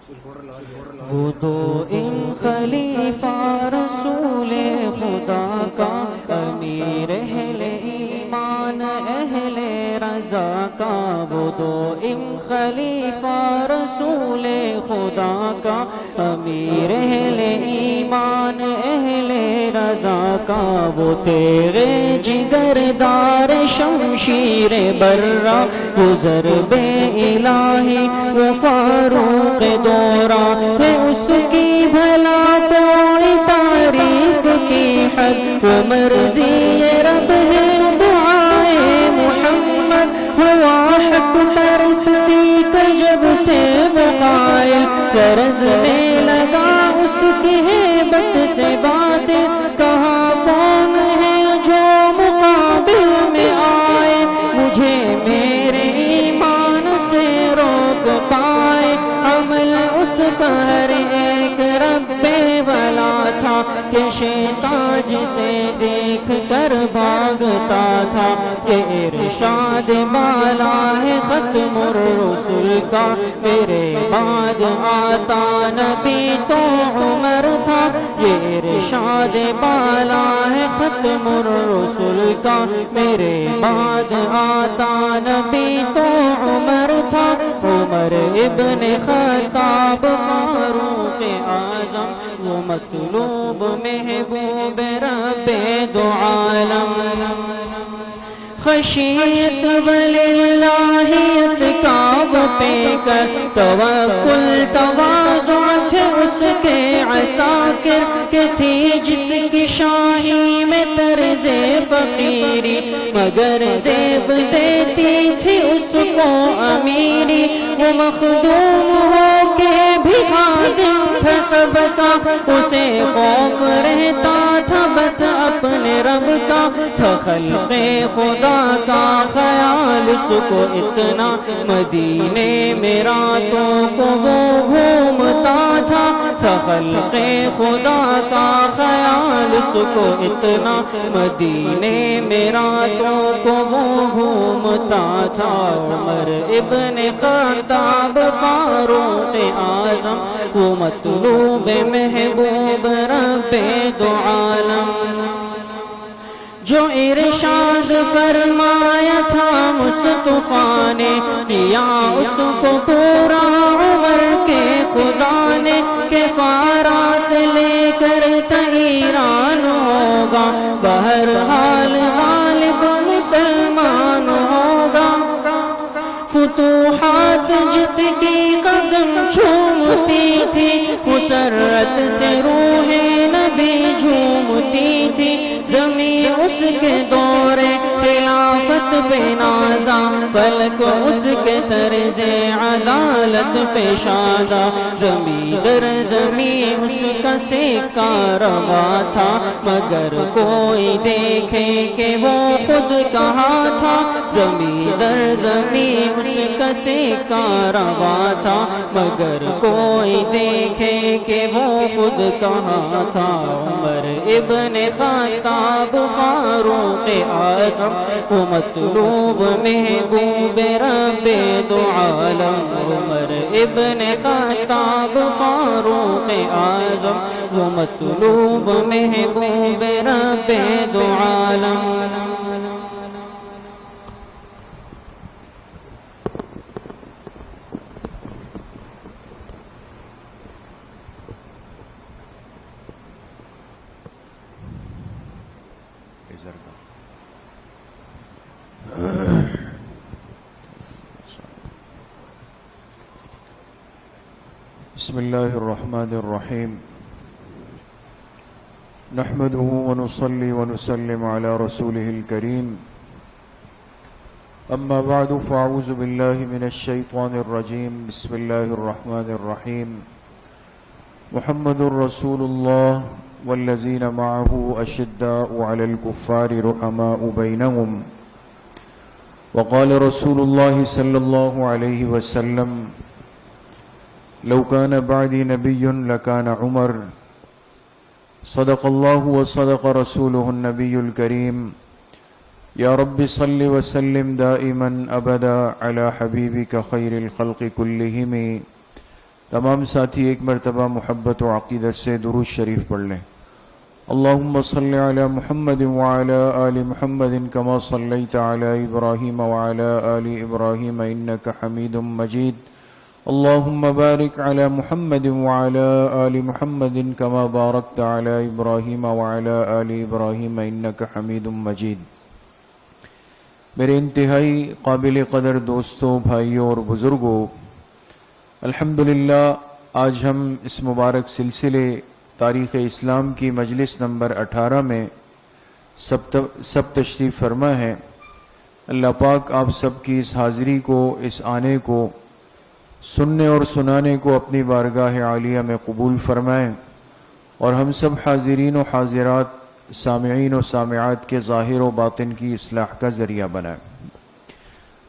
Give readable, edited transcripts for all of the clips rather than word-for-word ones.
وہ دو ان خلیفہ رسول خدا کا، امیر اہل ایمان اہل رضا کا، وہ دو ان خلیفہ رسول خدا کا، امیر اہل ایمان اہل رضا کا، وہ تیرے جگر دار شمشیر برا، وہ ضرب الہی وہ فاروق دورہ ہے، اس کی بھلا کوئی تعریف کی حد، وہ مرضی رب ہے دعائے محمد، ہوا حق پرستی کا جب سے وہ قائل، گرزنے لگا اس کی ہیبت سے باتیں، کہا کون ہے جو مقابل میں آئے، مجھے میرے ایمان سے روک پائے، عمل اس کا ہر ایک رب والا تھا، کہ شیطان جسے دیکھ کر بھاگتا تھا، کہ ارشاد بالا ہے ختم الرسل کا، میرے بعد آتا نبی تو عمر تھا، یہ ارشاد بالا ہے ختم الرسل کا، میرے بعد آتا نبی تو عمر تھا، عمر ابن خطاب فاروق اعظم، وہ مطلوب محبوب رب دو عالم، خشیت وللہیت کا وہ پے کر، توکل تواضع تھے اس کے عساکر، کہ تھی جس کی شاہی میں طرز فقیری، مگر زیب دیتی تھی اس کو امیری، وہ مخدوم ہو کے بھی خادم تھا سب کا، اسے خوف رہتا تھا بس اپنے رب کا، تھا خلق خدا کا خیال اس کو اتنا، مدینے میں راتوں کو وہ گھومتا تھا، تھا خلق خدا کا خیال اس کو اتنا، مدینے میں راتوں کو وہ گھومتا تھا، عمر ابن خطاب فاروق اعظم، وہ مطلوب محبوب رب دو عالم، جو ارشاد فرمایا تھا مصطفیٰ نے، کیا اس کو پورا عمر کے خدا نے، کہ فارا سے لے کر ایران ہوگا، بہرحال غالب مسلمان ہوگا، فتوحات جس کی قدم چھومتی تھی، مسرت سے روح نبی جھومتی تھی، زمین اس کے دور خلافت پہ نازا، فلک اس کے طرز عدالت پہ شادہ، زمین در زمین اس کا سکہ روا تھا، مگر کوئی دیکھے کہ وہ خود کہاں تھا، زمین در زمین اس کا سکہ روا تھا، مگر کوئی دیکھے کہ وہ خود کہاں تھا، عمر ابن خطاب فاروق اعظم، وہ مطلوب محبوب رب دو عالم، عمر ابن خطاب فاروق اعظم، وہ مطلوب محبوب رب دو عالم۔ بسم الله الرحمن الرحيم، نحمده ونصلي ونسلم على رسوله الكريم، أما بعد فأعوذ بالله من الشيطان الرجيم، بسم الله الرحمن الرحيم، محمد رسول الله والذين معه أشداء على الكفار رحماء بينهم، وقال رسول الله صلى الله عليه وسلم لو كان بعدي نبي لكان عمر، صدق الله وصدق رسوله النبي الكريم، يا رب صل وسلم دائما أبدا على حبيبك خير الخلق كلهم تمام ساتھی ایک مرتبہ محبت و عقیدت سے درود شریف پڑھ لیں۔ اللہم صل علی محمد وعلی آل محمد کما صلیت علی ابراہیم وعلی آل ابراہیم انک حمید مجید۔ اللہم بارک علی محمد وعلی آل محمد کما بارکت علی ابراہیم وعلی آل ابراہیم انک حمید مجید۔ میرے انتہائی قابل قدر دوستوں، بھائیوں اور بزرگوں، الحمدللہ آج ہم اس مبارک سلسلے تاریخ اسلام کی مجلس نمبر 18 میں سب تشریف فرما ہے۔ اللہ پاک آپ سب کی اس حاضری کو، اس آنے کو، سننے اور سنانے کو اپنی بارگاہ عالیہ میں قبول فرمائیں، اور ہم سب حاضرین و حاضرات، سامعین و سامعات کے ظاہر و باطن کی اصلاح کا ذریعہ بنائیں۔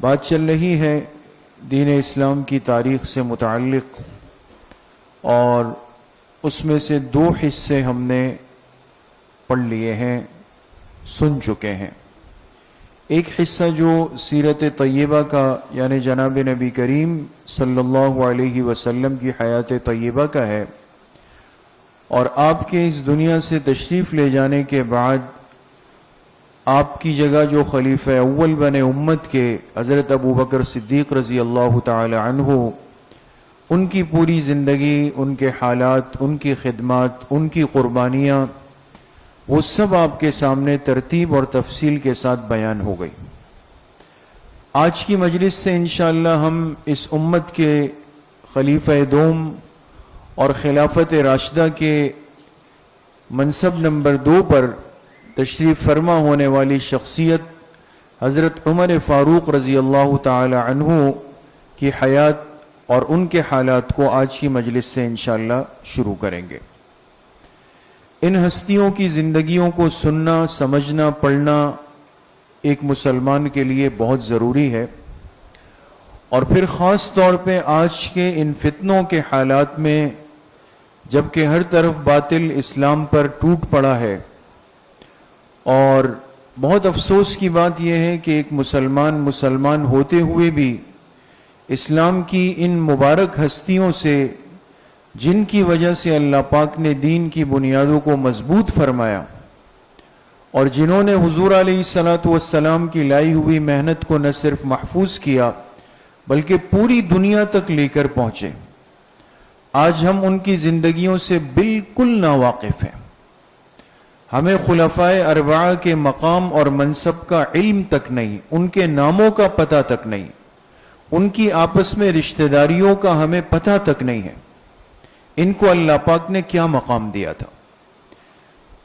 بات چل رہی ہے دین اسلام کی تاریخ سے متعلق، اور اس میں سے 2 حصے ہم نے پڑھ لیے ہیں، سن چکے ہیں۔ ایک حصہ جو سیرت طیبہ کا، یعنی جناب نبی کریم صلی اللہ علیہ وسلم کی حیات طیبہ کا ہے، اور آپ کے اس دنیا سے تشریف لے جانے کے بعد آپ کی جگہ جو خلیفہ اول بنے امت کے حضرت ابوبکر صدیق رضی اللہ تعالی عنہ، ان کی پوری زندگی، ان کے حالات، ان کی خدمات، ان کی قربانیاں، وہ سب آپ کے سامنے ترتیب اور تفصیل کے ساتھ بیان ہو گئی۔ آج کی مجلس سے انشاءاللہ ہم اس امت کے خلیفہ دوم اور خلافت راشدہ کے منصب نمبر 2 پر تشریف فرما ہونے والی شخصیت حضرت عمر فاروق رضی اللہ تعالی عنہ کی حیات اور ان کے حالات کو آج کی مجلس سے انشاءاللہ شروع کریں گے۔ ان ہستیوں کی زندگیوں کو سننا، سمجھنا، پڑھنا ایک مسلمان کے لیے بہت ضروری ہے، اور پھر خاص طور پہ آج کے ان فتنوں کے حالات میں، جبکہ ہر طرف باطل اسلام پر ٹوٹ پڑا ہے، اور بہت افسوس کی بات یہ ہے کہ ایک مسلمان ہوتے ہوئے بھی اسلام کی ان مبارک ہستیوں سے، جن کی وجہ سے اللہ پاک نے دین کی بنیادوں کو مضبوط فرمایا، اور جنہوں نے حضور علیہ السلام کی لائی ہوئی محنت کو نہ صرف محفوظ کیا بلکہ پوری دنیا تک لے کر پہنچے، آج ہم ان کی زندگیوں سے بالکل ناواقف ہیں۔ ہمیں خلفائے اربعہ کے مقام اور منصب کا علم تک نہیں، ان کے ناموں کا پتہ تک نہیں، ان کی آپس میں رشتہ داریوں کا ہمیں پتہ تک نہیں ہے، ان کو اللہ پاک نے کیا مقام دیا تھا۔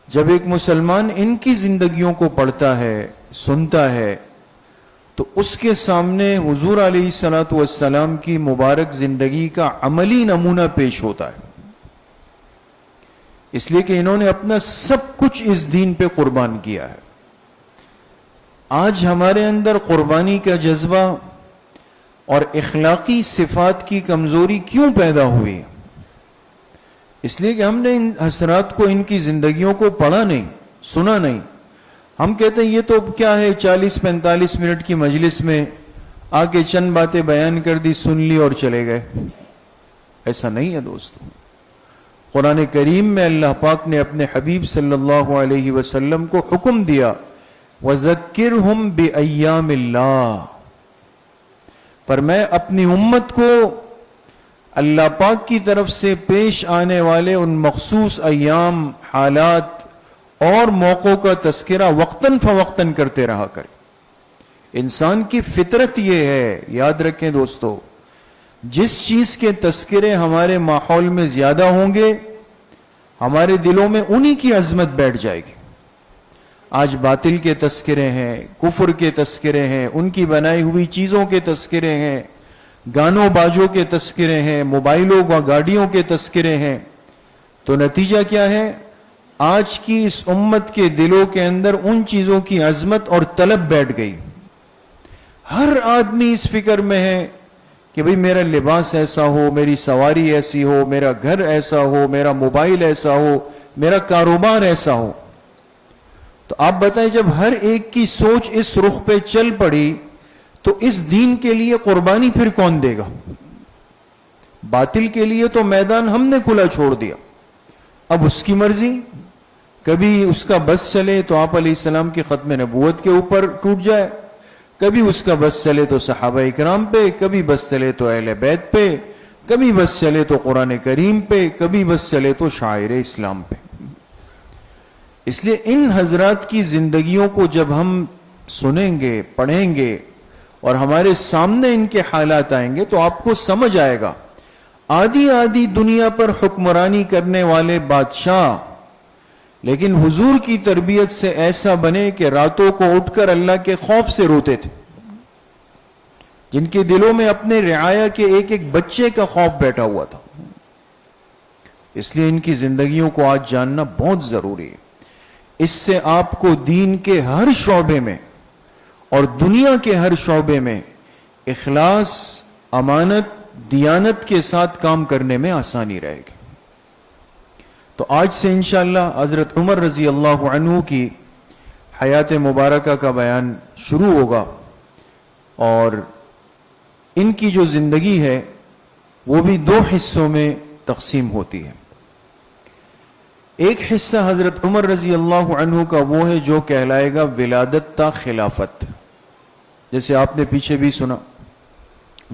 جب ایک مسلمان ان کی زندگیوں کو پڑھتا ہے، سنتا ہے، تو اس کے سامنے حضور علیہ السلام کی مبارک زندگی کا عملی نمونہ پیش ہوتا ہے، اس لیے کہ انہوں نے اپنا سب کچھ اس دین پہ قربان کیا ہے۔ آج ہمارے اندر قربانی کا جذبہ اور اخلاقی صفات کی کمزوری کیوں پیدا ہوئی؟ اس لیے کہ ہم نے ان حسرات کو، ان کی زندگیوں کو پڑھا نہیں، سنا نہیں۔ ہم کہتے ہیں یہ تو کیا ہے، 40-45 منٹ کی مجلس میں آ کے چند باتیں بیان کر دی، سن لی اور چلے گئے۔ ایسا نہیں ہے دوستو۔ قرآن کریم میں اللہ پاک نے اپنے حبیب صلی اللہ علیہ وسلم کو حکم دیا، وَذَكِّرْهُمْ بِأَيَّامِ اللَّهِ، پر میں اپنی امت کو اللہ پاک کی طرف سے پیش آنے والے ان مخصوص ایام، حالات اور موقعوں کا تذکرہ وقتاً فوقتاً کرتے رہا کرے۔ انسان کی فطرت یہ ہے، یاد رکھیں دوستو، جس چیز کے تذکرے ہمارے ماحول میں زیادہ ہوں گے، ہمارے دلوں میں انہی کی عظمت بیٹھ جائے گی۔ آج باطل کے تذکرے ہیں، کفر کے تذکرے ہیں، ان کی بنائی ہوئی چیزوں کے تذکرے ہیں، گانوں باجوں کے تذکرے ہیں، موبائلوں و گاڑیوں کے تذکرے ہیں، تو نتیجہ کیا ہے؟ آج کی اس امت کے دلوں کے اندر ان چیزوں کی عظمت اور طلب بیٹھ گئی۔ ہر آدمی اس فکر میں ہے کہ بھئی میرا لباس ایسا ہو، میری سواری ایسی ہو، میرا گھر ایسا ہو، میرا موبائل ایسا ہو، میرا کاروبار ایسا ہو۔ تو آپ بتائیں، جب ہر ایک کی سوچ اس رخ پہ چل پڑی تو اس دین کے لیے قربانی پھر کون دے گا؟ باطل کے لیے تو میدان ہم نے کھلا چھوڑ دیا، اب اس کی مرضی، کبھی اس کا بس چلے تو آپ علیہ السلام کی ختم نبوت کے اوپر ٹوٹ جائے، کبھی اس کا بس چلے تو صحابہ اکرام پہ، کبھی بس چلے تو اہل بیت پہ، کبھی بس چلے تو قرآن کریم پہ، کبھی بس چلے تو شاعر اسلام پہ۔ اس لیے ان حضرات کی زندگیوں کو جب ہم سنیں گے، پڑھیں گے اور ہمارے سامنے ان کے حالات آئیں گے تو آپ کو سمجھ آئے گا، آدھی آدھی دنیا پر حکمرانی کرنے والے بادشاہ لیکن حضور کی تربیت سے ایسا بنے کہ راتوں کو اٹھ کر اللہ کے خوف سے روتے تھے، جن کے دلوں میں اپنے رعایا کے ایک ایک بچے کا خوف بیٹھا ہوا تھا۔ اس لیے ان کی زندگیوں کو آج جاننا بہت ضروری ہے۔ اس سے آپ کو دین کے ہر شعبے میں اور دنیا کے ہر شعبے میں اخلاص، امانت، دیانت کے ساتھ کام کرنے میں آسانی رہے گی۔ تو آج سے انشاءاللہ حضرت عمر رضی اللہ عنہ کی حیات مبارکہ کا بیان شروع ہوگا، اور ان کی جو زندگی ہے وہ بھی دو حصوں میں تقسیم ہوتی ہے۔ ایک حصہ حضرت عمر رضی اللہ عنہ کا وہ ہے جو کہلائے گا ولادت تا خلافت، جیسے آپ نے پیچھے بھی سنا۔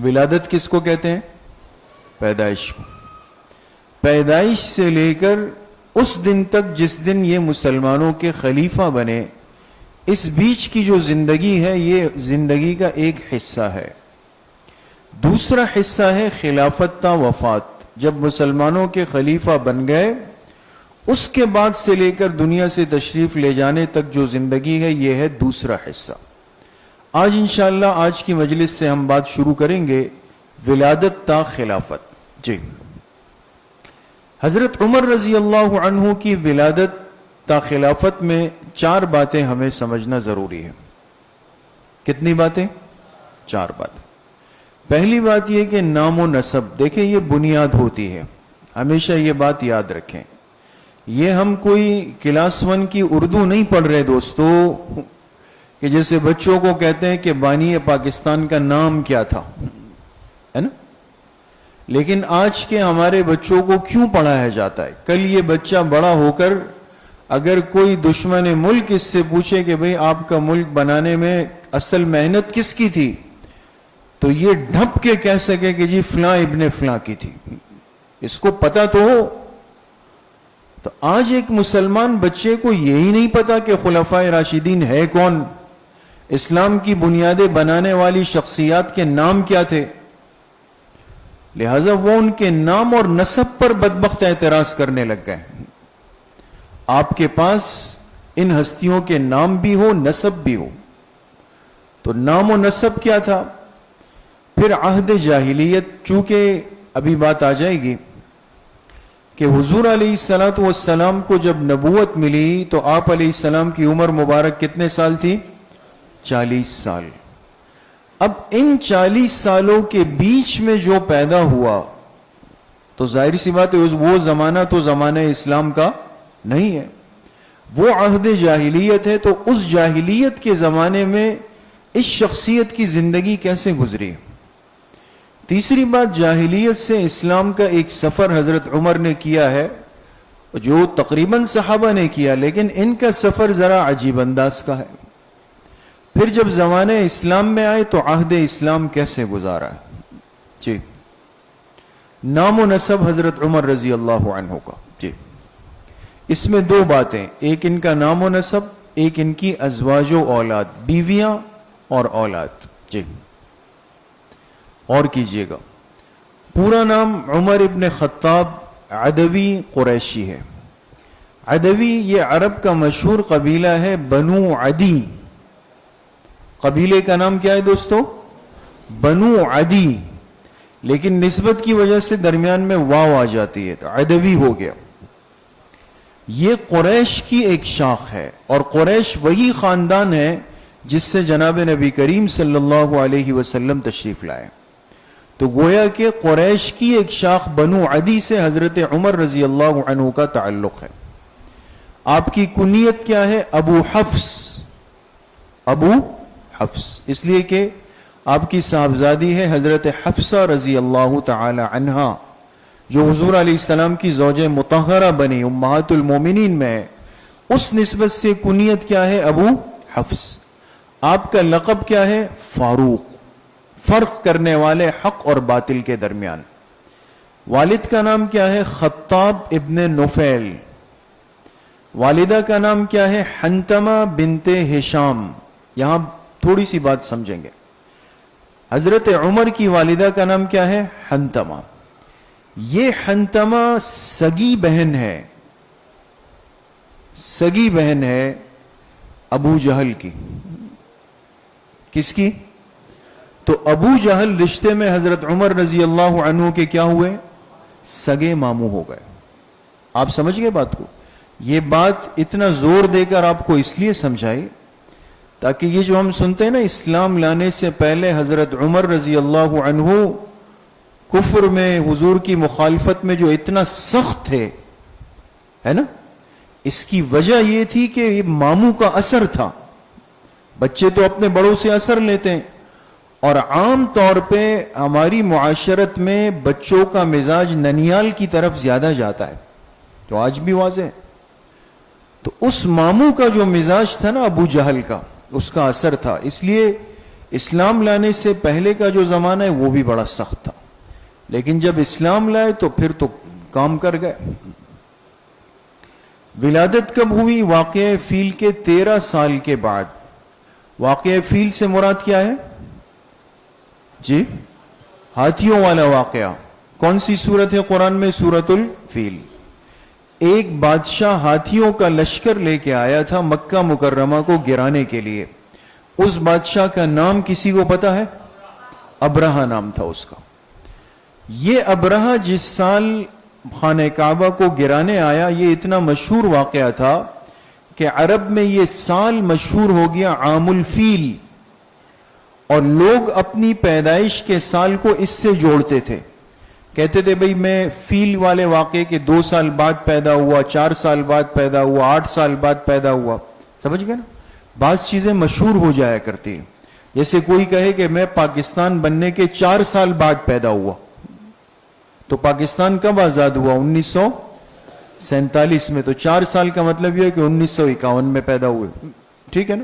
ولادت کس کو کہتے ہیں؟ پیدائش کو۔ پیدائش سے لے کر اس دن تک جس دن یہ مسلمانوں کے خلیفہ بنے، اس بیچ کی جو زندگی ہے یہ زندگی کا ایک حصہ ہے۔ دوسرا حصہ ہے خلافت تا وفات، جب مسلمانوں کے خلیفہ بن گئے اس کے بعد سے لے کر دنیا سے تشریف لے جانے تک جو زندگی ہے یہ ہے دوسرا حصہ۔ آج انشاءاللہ آج کی مجلس سے ہم بات شروع کریں گے ولادت تا خلافت۔ جی، حضرت عمر رضی اللہ عنہ کی ولادت تا خلافت میں چار باتیں ہمیں سمجھنا ضروری ہے۔ کتنی باتیں؟ چار باتیں۔ پہلی بات یہ کہ نام و نسب، دیکھیں یہ بنیاد ہوتی ہے، ہمیشہ یہ بات یاد رکھیں۔ یہ ہم کوئی کلاس 1 کی اردو نہیں پڑھ رہے دوستو، کہ جیسے بچوں کو کہتے ہیں کہ بانی پاکستان کا نام کیا تھا، ہے نا؟ لیکن آج کے ہمارے بچوں کو کیوں پڑھایا جاتا ہے؟ کل یہ بچہ بڑا ہو کر اگر کوئی دشمن ملک اس سے پوچھے کہ بھئی آپ کا ملک بنانے میں اصل محنت کس کی تھی، تو یہ ڈھپ کے کہہ سکے کہ جی فلاں ابن فلاں کی تھی، اس کو پتا تو ہو۔ تو آج ایک مسلمان بچے کو یہی نہیں پتا کہ خلفائے راشدین ہے کون، اسلام کی بنیادیں بنانے والی شخصیات کے نام کیا تھے، لہذا وہ ان کے نام اور نسب پر بدبخت اعتراض کرنے لگ گئے۔ آپ کے پاس ان ہستیوں کے نام بھی ہو، نسب بھی ہو، تو نام و نسب کیا تھا؟ پھر عہد جاہلیت، چونکہ ابھی بات آ جائے گی کہ حضور علیہ السلام کو جب نبوت ملی تو آپ علیہ السلام کی عمر مبارک کتنے سال تھی؟ 40 سال۔ اب ان 40 سالوں کے بیچ میں جو پیدا ہوا تو ظاہر سی بات ہے وہ زمانہ تو زمانہ اسلام کا نہیں ہے، وہ عہد جاہلیت ہے، تو اس جاہلیت کے زمانے میں اس شخصیت کی زندگی کیسے گزری؟ تیسری بات، جاہلیت سے اسلام کا ایک سفر حضرت عمر نے کیا ہے جو تقریباً صحابہ نے کیا، لیکن ان کا سفر ذرا عجیب انداز کا ہے۔ پھر جب زمانہ اسلام میں آئے تو عہد اسلام کیسے گزارا ہے؟ جی، نام و نسب حضرت عمر رضی اللہ عنہ کا، جی اس میں دو باتیں، ایک ان کا نام و نسب، ایک ان کی ازواج و اولاد، بیویاں اور اولاد۔ جی، اور کیجئے گا، پورا نام عمر ابن خطاب عدوی قریشی ہے۔ عدوی یہ عرب کا مشہور قبیلہ ہے، بنو عدی، قبیلے کا نام کیا ہے دوستو؟ بنو عدی، لیکن نسبت کی وجہ سے درمیان میں واو آ جاتی ہے تو عدوی ہو گیا۔ یہ قریش کی ایک شاخ ہے، اور قریش وہی خاندان ہے جس سے جناب نبی کریم صلی اللہ علیہ وسلم تشریف لائے، تو گویا کہ قریش کی ایک شاخ بنو عدی سے حضرت عمر رضی اللہ عنہ کا تعلق ہے۔ آپ کی کنیت کیا ہے؟ ابو حفص، ابو حفص، اس لیے کہ آپ کی صاحبزادی ہے حضرت حفصہ رضی اللہ تعالی عنہا، جو حضور علیہ السلام کی زوجہ مطہرہ بنی، امہات المومنین میں ہے، اس نسبت سے کنیت کیا ہے؟ ابو حفص۔ آپ کا لقب کیا ہے؟ فاروق، فرق کرنے والے حق اور باطل کے درمیان۔ والد کا نام کیا ہے؟ خطاب ابن نفیل۔ والدہ کا نام کیا ہے؟ حنتمہ بنت ہشام۔ یہاں تھوڑی سی بات سمجھیں گے۔ حضرت عمر کی والدہ کا نام کیا ہے؟ حنتمہ۔ یہ حنتمہ سگی بہن ہے، سگی بہن ہے ابو جہل کی۔ کس کی؟ تو ابو جہل رشتے میں حضرت عمر رضی اللہ عنہ کے کیا ہوئے؟ سگے ماموں ہو گئے۔ آپ سمجھ گئے بات کو؟ یہ بات اتنا زور دے کر آپ کو اس لیے سمجھائی تاکہ یہ جو ہم سنتے ہیں نا، اسلام لانے سے پہلے حضرت عمر رضی اللہ عنہ کفر میں، حضور کی مخالفت میں جو اتنا سخت تھے، ہے نا، اس کی وجہ یہ تھی کہ یہ ماموں کا اثر تھا۔ بچے تو اپنے بڑوں سے اثر لیتے ہیں، اور عام طور پہ ہماری معاشرت میں بچوں کا مزاج ننیال کی طرف زیادہ جاتا ہے، تو آج بھی واضح ہے۔ تو اس ماموں کا جو مزاج تھا نا ابو جہل کا، اس کا اثر تھا، اس لیے اسلام لانے سے پہلے کا جو زمانہ ہے وہ بھی بڑا سخت تھا، لیکن جب اسلام لائے تو پھر تو کام کر گئے۔ ولادت کب ہوئی؟ واقعہ فیل کے 13 سال کے بعد۔ واقعہ فیل سے مراد کیا ہے؟ جی، ہاتھیوں والا واقعہ۔ کون سی سورت ہے قرآن میں؟ سورت الفیل۔ ایک بادشاہ ہاتھیوں کا لشکر لے کے آیا تھا مکہ مکرمہ کو گرانے کے لیے۔ اس بادشاہ کا نام کسی کو پتا ہے؟ ابرہہ نام تھا اس کا۔ یہ ابرہہ جس سال خانہ کعبہ کو گرانے آیا، یہ اتنا مشہور واقعہ تھا کہ عرب میں یہ سال مشہور ہو گیا عام الفیل، اور لوگ اپنی پیدائش کے سال کو اس سے جوڑتے تھے۔ کہتے تھے بھئی میں فیل والے واقعے کے 2 سال بعد پیدا ہوا، 4 سال بعد پیدا ہوا، 8 سال بعد پیدا ہوا۔ سمجھ گئے نا؟ بعض چیزیں مشہور ہو جایا کرتی ہیں، جیسے کوئی کہے کہ میں پاکستان بننے کے 4 سال بعد پیدا ہوا، تو پاکستان کب آزاد ہوا؟ 1947 میں، تو 4 سال کا مطلب یہ ہے کہ 1951 میں پیدا ہوئے۔ ٹھیک ہے نا؟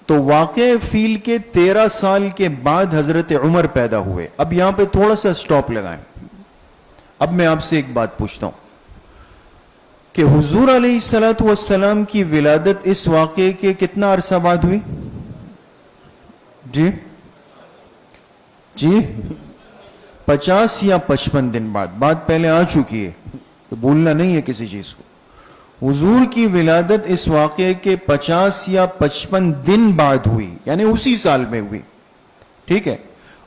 تو واقع فیل کے 13 سال کے بعد حضرت عمر پیدا ہوئے۔ اب یہاں پہ تھوڑا سا سٹاپ لگائیں۔ اب میں آپ سے ایک بات پوچھتا ہوں کہ حضور علیہ السلام کی ولادت اس واقعے کے کتنا عرصہ بعد ہوئی؟ جی 50 یا 55 دن بعد۔ بات پہلے آ چکی ہے تو بھولنا نہیں ہے کسی چیز کو۔ حضور کی ولادت اس واقعے کے 50 یا 55 دن بعد ہوئی، یعنی اسی سال میں ہوئی۔ ٹھیک ہے؟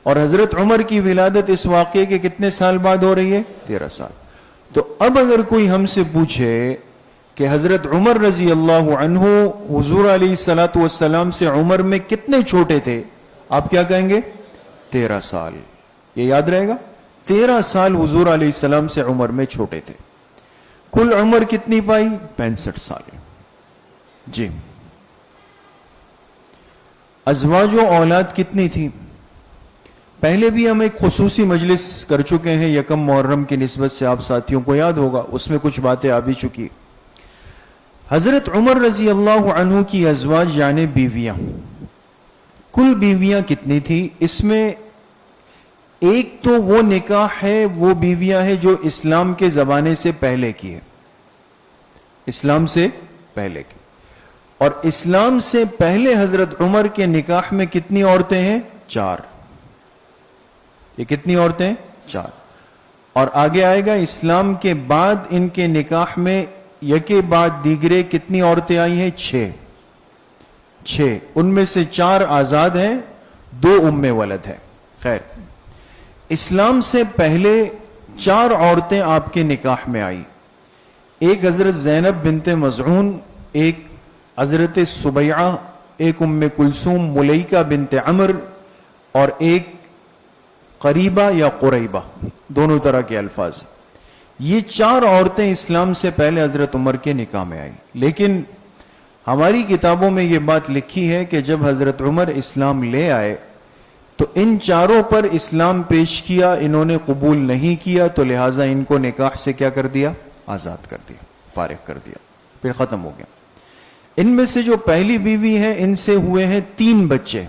اور حضرت عمر کی ولادت اس واقعے کے کتنے سال بعد ہو رہی ہے؟ 13 سال۔ تو اب اگر کوئی ہم سے پوچھے کہ حضرت عمر رضی اللہ عنہ حضور علیہ السلام سے عمر میں کتنے چھوٹے تھے، آپ کیا کہیں گے؟ 13 سال۔ یہ یاد رہے گا، 13 سال حضور علیہ السلام سے عمر میں چھوٹے تھے۔ کل عمر کتنی پائی؟ 65 سال۔ جی، ازواج و اولاد کتنی تھی؟ پہلے بھی ہم ایک خصوصی مجلس کر چکے ہیں یکم محرم کی نسبت سے، آپ ساتھیوں کو یاد ہوگا، اس میں کچھ باتیں آ بھی چکی۔ حضرت عمر رضی اللہ عنہ کی ازواج یعنی بیویاں، کل بیویاں کتنی تھی؟ اس میں ایک تو وہ نکاح ہے، وہ بیویاں ہیں جو اسلام کے زمانے سے پہلے کی ہے، اسلام سے پہلے کی۔ اور اسلام سے پہلے حضرت عمر کے نکاح میں کتنی عورتیں ہیں؟ 4۔ یہ کتنی عورتیں؟ 4۔ اور آگے آئے گا اسلام کے بعد ان کے نکاح میں یکے بعد دیگرے کتنی عورتیں آئی ہیں؟ 6۔ ان میں سے 4 آزاد ہیں، 2 ام ولد ہیں۔ خیر، اسلام سے پہلے 4 عورتیں آپ کے نکاح میں آئی۔ ایک حضرت زینب بنت مزعون، ایک حضرت سبیعہ، ایک ام کلثوم ملیکہ بنت عمر، اور ایک قریبہ یا قریبہ، دونوں طرح کے الفاظ۔ یہ 4 عورتیں اسلام سے پہلے حضرت عمر کے نکاح میں آئی، لیکن ہماری کتابوں میں یہ بات لکھی ہے کہ جب حضرت عمر اسلام لے آئے تو ان چاروں پر اسلام پیش کیا, انہوں نے قبول نہیں کیا, تو لہٰذا ان کو نکاح سے کیا کر دیا؟ آزاد کر دیا, فارغ کر دیا, پھر ختم ہو گیا. ان میں سے جو پہلی بیوی ہے ان سے ہوئے ہیں 3 بچے,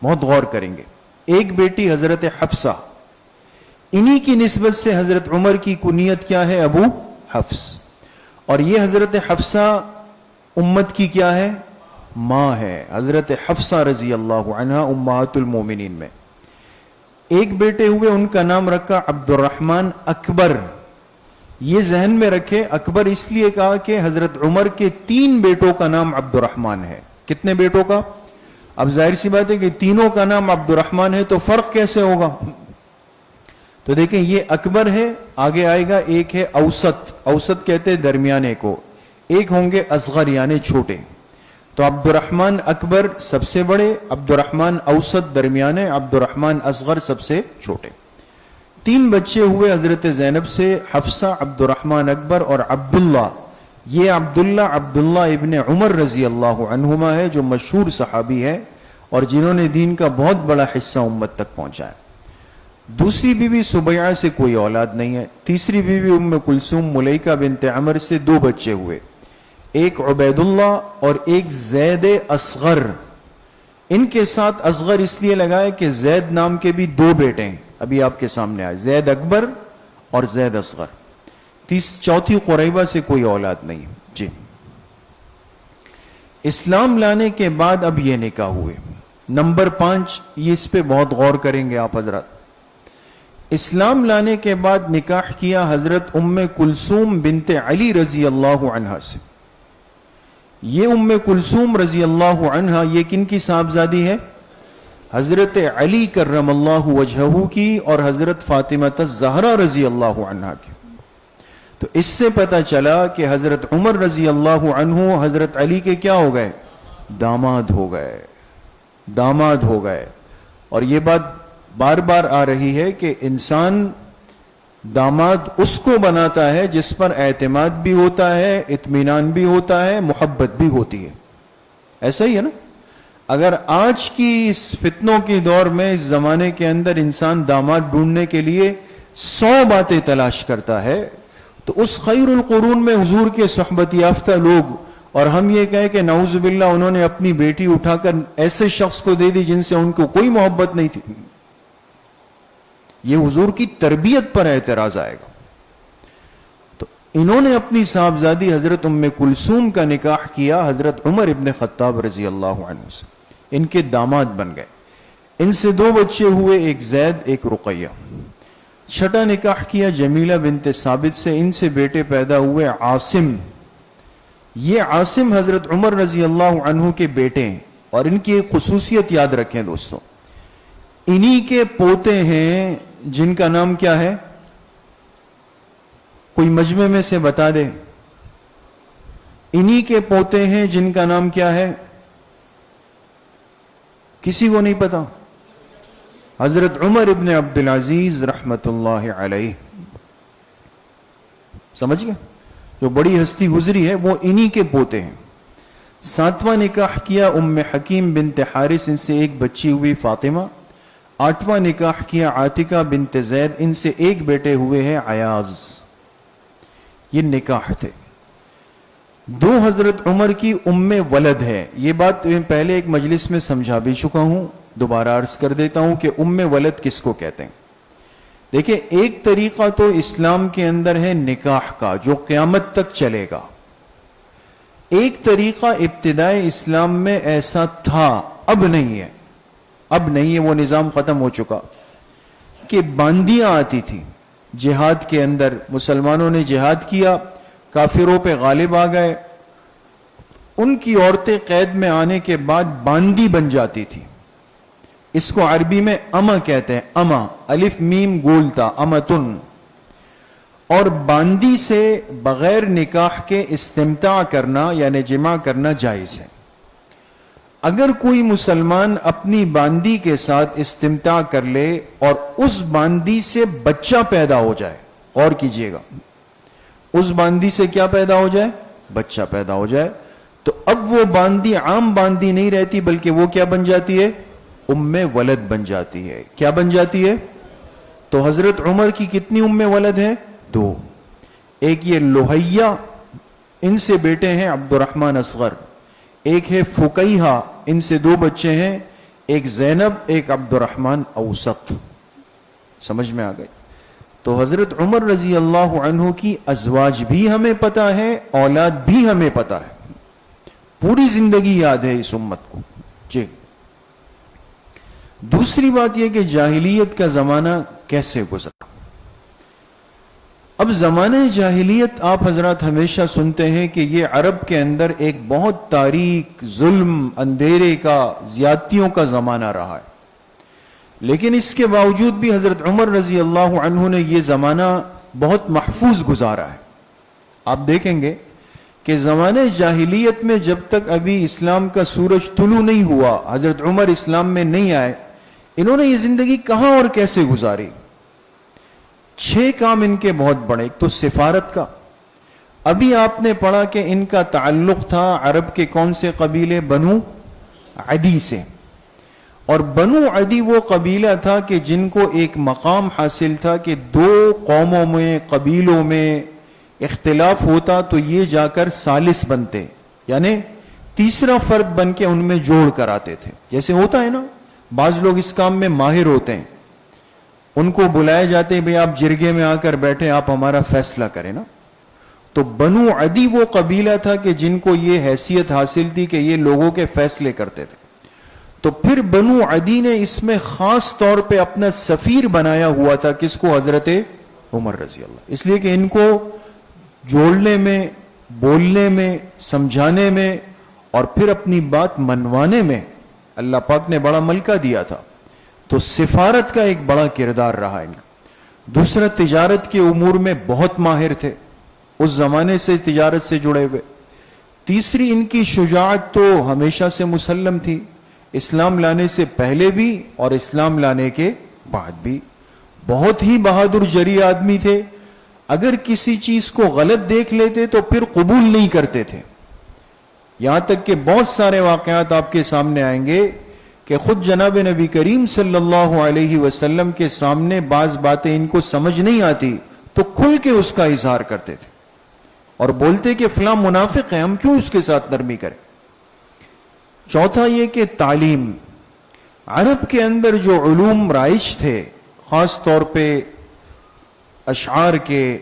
بہت غور کریں گے. ایک بیٹی حضرت حفصہ, انہی کی نسبت سے حضرت عمر کی کنیت کیا ہے؟ ابو حفص. اور یہ حضرت حفصہ امت کی کیا ہے؟ ماں ہے. حضرت حفصہ رضی اللہ عنہا امہات المومنین میں. ایک بیٹے ہوئے, ان کا نام رکھا عبد الرحمن اکبر. یہ ذہن میں رکھے, اکبر اس لیے کہا کہ حضرت عمر کے 3 بیٹوں کا نام عبد الرحمن ہے. کتنے بیٹوں کا؟ اب ظاہر سی بات ہے کہ تینوں کا نام عبد الرحمن ہے, تو فرق کیسے ہوگا؟ تو دیکھیں یہ اکبر ہے, آگے آئے گا ایک ہے اوسط. اوسط کہتے ہیں درمیانے کو. ایک ہوں گے اصغر یعنی چھوٹے. تو عبد الرحمن اکبر سب سے بڑے, عبد الرحمن اوسط درمیانے, عبد الرحمن اصغر سب سے چھوٹے. 3 بچے ہوئے حضرت زینب سے, حفصہ, عبد الرحمن اکبر اور عبداللہ. یہ عبداللہ ابن عمر رضی اللہ عنہما ہے, جو مشہور صحابی ہے اور جنہوں نے دین کا بہت بڑا حصہ امت تک پہنچایا. دوسری بیوی سبیعہ سے کوئی اولاد نہیں ہے. تیسری بیوی ام کلثوم ملیکہ بنت عمر سے 2 بچے ہوئے, ایک عبید اللہ اور ایک زید اصغر. ان کے ساتھ اصغر اس لیے لگائے کہ زید نام کے بھی 2 بیٹے ہیں, ابھی آپ کے سامنے آئے, زید اکبر اور زید اصغر. چوتھی قریبہ سے کوئی اولاد نہیں. جی, اسلام لانے کے بعد اب یہ نکاح ہوئے. نمبر 5, یہ اس پہ بہت غور کریں گے آپ حضرات. اسلام لانے کے بعد نکاح کیا حضرت ام کلثوم بنت علی رضی اللہ عنہا سے. یہ ام کلثوم رضی اللہ عنہا یہ کن کی صاحبزادی ہے؟ حضرت علی کرم اللہ وجہہ کی اور حضرت فاطمہ الزہرا رضی اللہ عنہا کی. تو اس سے پتہ چلا کہ حضرت عمر رضی اللہ عنہ حضرت علی کے کیا ہو گئے؟ داماد ہو گئے. داماد ہو گئے. اور یہ بات بار بار آ رہی ہے کہ انسان داماد اس کو بناتا ہے جس پر اعتماد بھی ہوتا ہے, اطمینان بھی ہوتا ہے, محبت بھی ہوتی ہے. ایسا ہی ہے نا. اگر آج کی اس فتنوں کے دور میں, اس زمانے کے اندر انسان داماد ڈھونڈنے کے لیے 100 باتیں تلاش کرتا ہے, تو اس خیر القرون میں حضور کے صحبت یافتہ لوگ, اور ہم یہ کہیں کہ نعوذ باللہ انہوں نے اپنی بیٹی اٹھا کر ایسے شخص کو دے دی جن سے ان کو کوئی محبت نہیں تھی, یہ حضور کی تربیت پر اعتراض آئے گا. تو انہوں نے اپنی صاحبزادی حضرت ام کلثوم کا نکاح کیا حضرت عمر ابن خطاب رضی اللہ عنہ سے. ان کے داماد بن گئے. ان سے 2 بچے ہوئے, ایک زید, ایک رقیہ. چھٹا نکاح کیا جمیلہ بنت ثابت سے. ان سے بیٹے پیدا ہوئے عاصم. یہ عاصم حضرت عمر رضی اللہ عنہ کے بیٹے ہیں, اور ان کی ایک خصوصیت یاد رکھیں دوستوں, انہی کے پوتے ہیں جن کا نام کیا ہے؟ کوئی مجمع میں سے بتا دے. انہی کے پوتے ہیں جن کا نام کیا ہے؟ کسی کو نہیں پتا؟ حضرت عمر ابن عبدالعزیز رحمت اللہ علیہ. سمجھ گئے؟ جو بڑی ہستی گزری ہے وہ انہی کے پوتے ہیں. 7واں نکاح کیا ام حکیم بنت حارث. ان سے ایک بچی ہوئی فاطمہ. 8واں نکاح کیا عاتکہ بنت زید. ان سے ایک بیٹے ہوئے ہیں عیاض. یہ نکاح تھے. 2 حضرت عمر کی ام ولد ہے. یہ بات میں پہلے ایک مجلس میں سمجھا بھی چکا ہوں, دوبارہ عرض کر دیتا ہوں کہ ام ولد کس کو کہتے ہیں. دیکھیں, ایک طریقہ تو اسلام کے اندر ہے نکاح کا, جو قیامت تک چلے گا. ایک طریقہ ابتدائے اسلام میں ایسا تھا, اب نہیں ہے. اب نہیں ہے, وہ نظام ختم ہو چکا, کہ باندیاں آتی تھی جہاد کے اندر. مسلمانوں نے جہاد کیا, کافروں پہ غالب آ گئے, ان کی عورتیں قید میں آنے کے بعد باندی بن جاتی تھی. اس کو عربی میں اما کہتے ہیں, اما, الف میم گولتا, امتن. اور باندی سے بغیر نکاح کے استمتاع کرنا یعنی جماع کرنا جائز ہے. اگر کوئی مسلمان اپنی باندی کے ساتھ استمتاع کر لے اور اس باندی سے بچہ پیدا ہو جائے, غور کیجئے گا, اس باندی سے کیا پیدا ہو جائے؟ بچہ پیدا ہو جائے, تو اب وہ باندی عام باندی نہیں رہتی, بلکہ وہ کیا بن جاتی ہے؟ ام ولد بن جاتی ہے. کیا بن جاتی ہے؟ تو حضرت عمر کی کتنی ام ولد ہیں؟ 2. ایک یہ لوہیہ، ان سے بیٹے ہیں عبد الرحمن اصغر. ایک ہے فقیہہ، ان سے 2 بچے ہیں، ایک زینب، ایک عبد الرحمن اوسط. سمجھ میں آ گئی؟ تو حضرت عمر رضی اللہ عنہ کی ازواج بھی ہمیں پتہ ہے، اولاد بھی ہمیں پتہ ہے، پوری زندگی یاد ہے اس امت کو. جی. دوسری بات یہ کہ جاہلیت کا زمانہ کیسے گزرا. اب زمانہ جاہلیت آپ حضرات ہمیشہ سنتے ہیں کہ یہ عرب کے اندر ایک بہت تاریک، ظلم، اندھیرے کا، زیادتیوں کا زمانہ رہا ہے. لیکن اس کے باوجود بھی حضرت عمر رضی اللہ عنہ نے یہ زمانہ بہت محفوظ گزارا ہے. آپ دیکھیں گے کہ زمانہ جاہلیت میں جب تک ابھی اسلام کا سورج طلوع نہیں ہوا، حضرت عمر اسلام میں نہیں آئے، انہوں نے یہ زندگی کہاں اور کیسے گزاری. 6 کام ان کے بہت بڑے. ایک تو سفارت کا. ابھی آپ نے پڑھا کہ ان کا تعلق تھا عرب کے کون سے قبیلے؟ بنو عدی سے. اور بنو عدی وہ قبیلہ تھا کہ جن کو ایک مقام حاصل تھا کہ 2 قوموں میں، قبیلوں میں اختلاف ہوتا تو یہ جا کر ثالث بنتے، یعنی تیسرا فرد بن کے ان میں جوڑ کر آتے تھے. جیسے ہوتا ہے نا، بعض لوگ اس کام میں ماہر ہوتے ہیں، ان کو بلائے جاتے ہیں، بھئی آپ جرگے میں آ کر بیٹھے، آپ ہمارا فیصلہ کریں نا. تو بنو عدی وہ قبیلہ تھا کہ جن کو یہ حیثیت حاصل تھی کہ یہ لوگوں کے فیصلے کرتے تھے. تو پھر بنو عدی نے اس میں خاص طور پہ اپنا سفیر بنایا ہوا تھا. کس کو؟ حضرت عمر رضی اللہ. اس لیے کہ ان کو جوڑنے میں، بولنے میں، سمجھانے میں اور پھر اپنی بات منوانے میں اللہ پاک نے بڑا ملکہ دیا تھا. تو سفارت کا ایک بڑا کردار رہا ان کا. دوسرا، تجارت کے امور میں بہت ماہر تھے، اس زمانے سے تجارت سے جڑے ہوئے. تیسری، ان کی شجاعت تو ہمیشہ سے مسلم تھی، اسلام لانے سے پہلے بھی اور اسلام لانے کے بعد بھی. بہت ہی بہادر جری آدمی تھے. اگر کسی چیز کو غلط دیکھ لیتے تو پھر قبول نہیں کرتے تھے. یہاں تک کہ بہت سارے واقعات آپ کے سامنے آئیں گے کہ خود جناب نبی کریم صلی اللہ علیہ وسلم کے سامنے بعض باتیں ان کو سمجھ نہیں آتی تو کھل کے اس کا اظہار کرتے تھے اور بولتے کہ فلاں منافق ہے، ہم کیوں اس کے ساتھ نرمی کریں. چوتھا یہ کہ تعلیم. عرب کے اندر جو علوم رائج تھے، خاص طور پہ اشعار کے،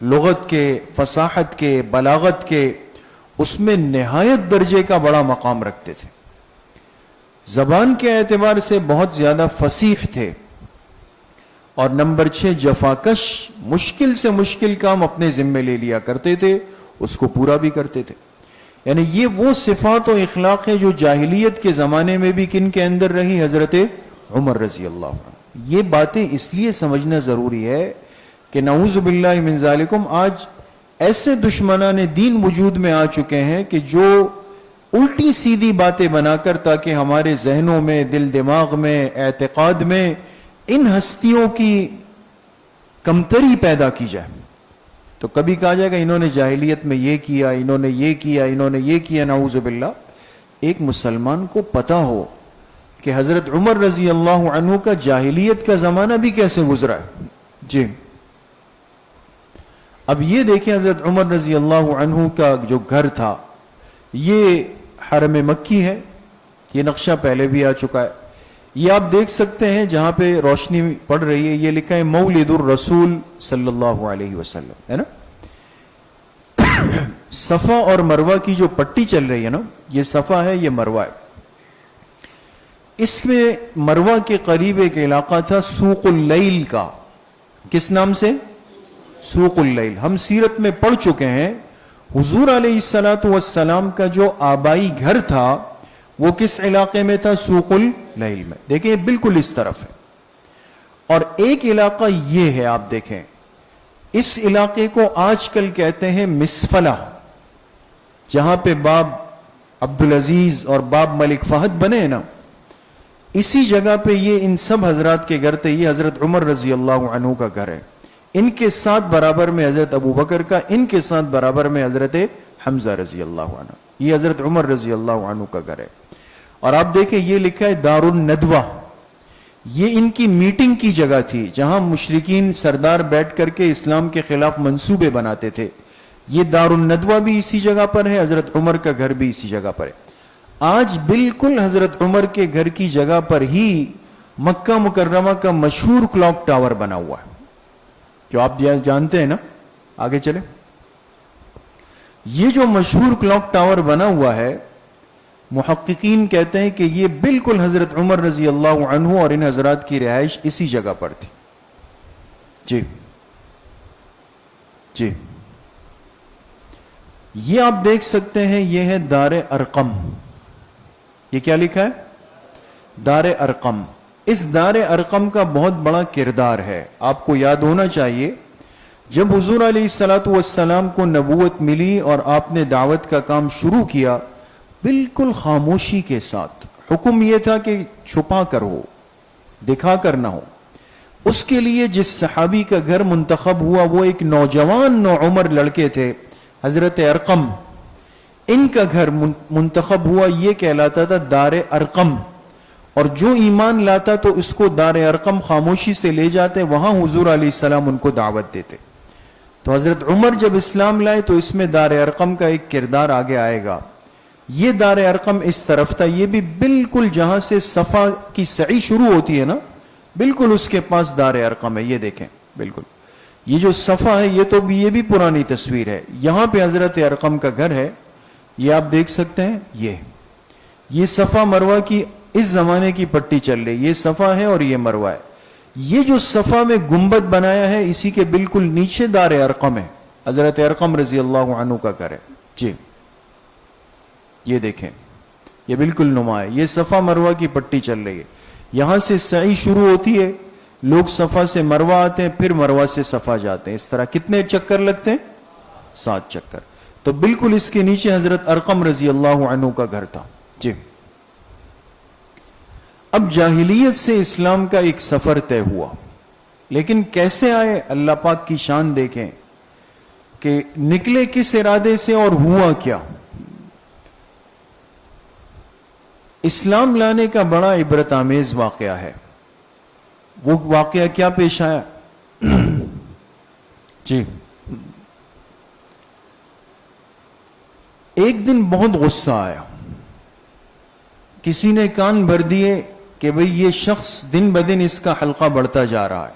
لغت کے، فصاحت کے، بلاغت کے، اس میں نہایت درجے کا بڑا مقام رکھتے تھے. زبان کے اعتبار سے بہت زیادہ فصیح تھے. اور نمبر 6، جفاکش. مشکل سے مشکل کام اپنے ذمے لے لیا کرتے تھے، اس کو پورا بھی کرتے تھے. یعنی یہ وہ صفات و اخلاق ہے جو جاہلیت کے زمانے میں بھی کن کے اندر رہی؟ حضرت عمر رضی اللہ عنہ. یہ باتیں اس لیے سمجھنا ضروری ہے کہ نعوذ باللہ من ذالکم آج ایسے دشمنان دین وجود میں آ چکے ہیں کہ جو الٹی سیدھی باتیں بنا کر تاکہ ہمارے ذہنوں میں، دل دماغ میں، اعتقاد میں ان ہستیوں کی کمتری پیدا کی جائے. تو کبھی کہا جائے گا انہوں نے جاہلیت میں یہ کیا، انہوں نے یہ کیا، انہوں نے یہ کیا. نعوذ باللہ. ایک مسلمان کو پتا ہو کہ حضرت عمر رضی اللہ عنہ کا جاہلیت کا زمانہ بھی کیسے گزرا ہے. جی. اب یہ دیکھیں حضرت عمر رضی اللہ عنہ کا جو گھر تھا یہ حرم مکی ہے. یہ نقشہ پہلے بھی آ چکا ہے. یہ آپ دیکھ سکتے ہیں جہاں پہ روشنی پڑ رہی ہے، یہ لکھا ہے مولد الرسول صلی اللہ علیہ وسلم، ہے نا. صفا اور مروہ کی جو پٹی چل رہی ہے نا، یہ صفا ہے، یہ مروہ ہے. اس میں مروہ کے قریب ایک علاقہ تھا سوق اللیل کا. کس نام سے؟ سوق اللیل. ہم سیرت میں پڑھ چکے ہیں حضور علیہ السلام کا جو آبائی گھر تھا وہ کس علاقے میں تھا؟ سوق اللیل میں. دیکھیں بالکل اس طرف ہے. اور ایک علاقہ یہ ہے، آپ دیکھیں اس علاقے کو آج کل کہتے ہیں مسفلہ، جہاں پہ باب عبدالعزیز اور باب ملک فہد بنے نا، اسی جگہ پہ یہ ان سب حضرات کے گھر تھے. یہ حضرت عمر رضی اللہ عنہ کا گھر ہے. ان کے ساتھ برابر میں حضرت ابو بکر کا، ان کے ساتھ برابر میں حضرت حمزہ رضی اللہ عنہ. یہ حضرت عمر رضی اللہ عنہ کا گھر ہے. اور آپ دیکھیں یہ لکھا ہے دار الندوہ، یہ ان کی میٹنگ کی جگہ تھی جہاں مشرکین سردار بیٹھ کر کے اسلام کے خلاف منصوبے بناتے تھے. یہ دار الندوہ بھی اسی جگہ پر ہے، حضرت عمر کا گھر بھی اسی جگہ پر ہے. آج بالکل حضرت عمر کے گھر کی جگہ پر ہی مکہ مکرمہ کا مشہور کلاک ٹاور بنا ہوا ہے، جو آپ جانتے ہیں نا. آگے چلے. یہ جو مشہور کلاک ٹاور بنا ہوا ہے، محققین کہتے ہیں کہ یہ بالکل حضرت عمر رضی اللہ عنہ اور ان حضرات کی رہائش اسی جگہ پر تھی. جی جی، یہ آپ دیکھ سکتے ہیں، یہ ہے دار ارقم. یہ کیا لکھا ہے؟ دار ارقم. اس دار ارقم کا بہت بڑا کردار ہے. آپ کو یاد ہونا چاہیے جب حضور علیہ الصلوۃ والسلام کو نبوت ملی اور آپ نے دعوت کا کام شروع کیا، بالکل خاموشی کے ساتھ. حکم یہ تھا کہ چھپا کر ہو، دکھا کر نہ ہو. اس کے لیے جس صحابی کا گھر منتخب ہوا وہ ایک نوجوان نوعمر لڑکے تھے، حضرت ارقم. ان کا گھر منتخب ہوا، یہ کہلاتا تھا دار ارقم. اور جو ایمان لاتا تو اس کو دار ارقم خاموشی سے لے جاتے، وہاں حضور علیہ السلام ان کو دعوت دیتے. تو حضرت عمر جب اسلام لائے تو اس میں دار ارقم کا ایک کردار آگے آئے گا. یہ دار ارقم اس طرف تھا، یہ بھی بالکل جہاں سے صفا کی سعی شروع ہوتی ہے نا، بالکل اس کے پاس دار ارقم ہے. یہ دیکھیں بالکل یہ جو صفا ہے یہ بھی پرانی تصویر ہے. یہاں پہ حضرت ارقم کا گھر ہے، یہ آپ دیکھ سکتے ہیں. یہ صفا مروہ کی اس زمانے کی پٹی چل رہی، یہ صفا ہے اور یہ مروہ ہے. یہ جو صفا میں گنبد بنایا ہے اسی کے بالکل نیچے دار ارقم ہے، حضرت ارقم رضی اللہ عنہ کا گھر ہے. جی یہ دیکھیں، یہ بالکل نما ہے. یہ صفا مروہ کی پٹی چل رہی ہے، یہاں سے سعی شروع ہوتی ہے، لوگ صفا سے مروہ آتے ہیں، پھر مروہ سے صفا جاتے ہیں. اس طرح کتنے چکر لگتے ہیں؟ 7 چکر. تو بالکل اس کے نیچے حضرت ارقم رضی اللہ عنہ کا گھر تھا. جی اب جاہلیت سے اسلام کا ایک سفر طے ہوا، لیکن کیسے آئے؟ اللہ پاک کی شان دیکھیں کہ نکلے کس ارادے سے اور ہوا کیا. اسلام لانے کا بڑا عبرت آمیز واقعہ ہے. وہ واقعہ کیا پیش آیا؟ جی ایک دن بہت غصہ آیا، کسی نے کان بھر دیے کہ بھئی یہ شخص دن بدن اس کا حلقہ بڑھتا جا رہا ہے،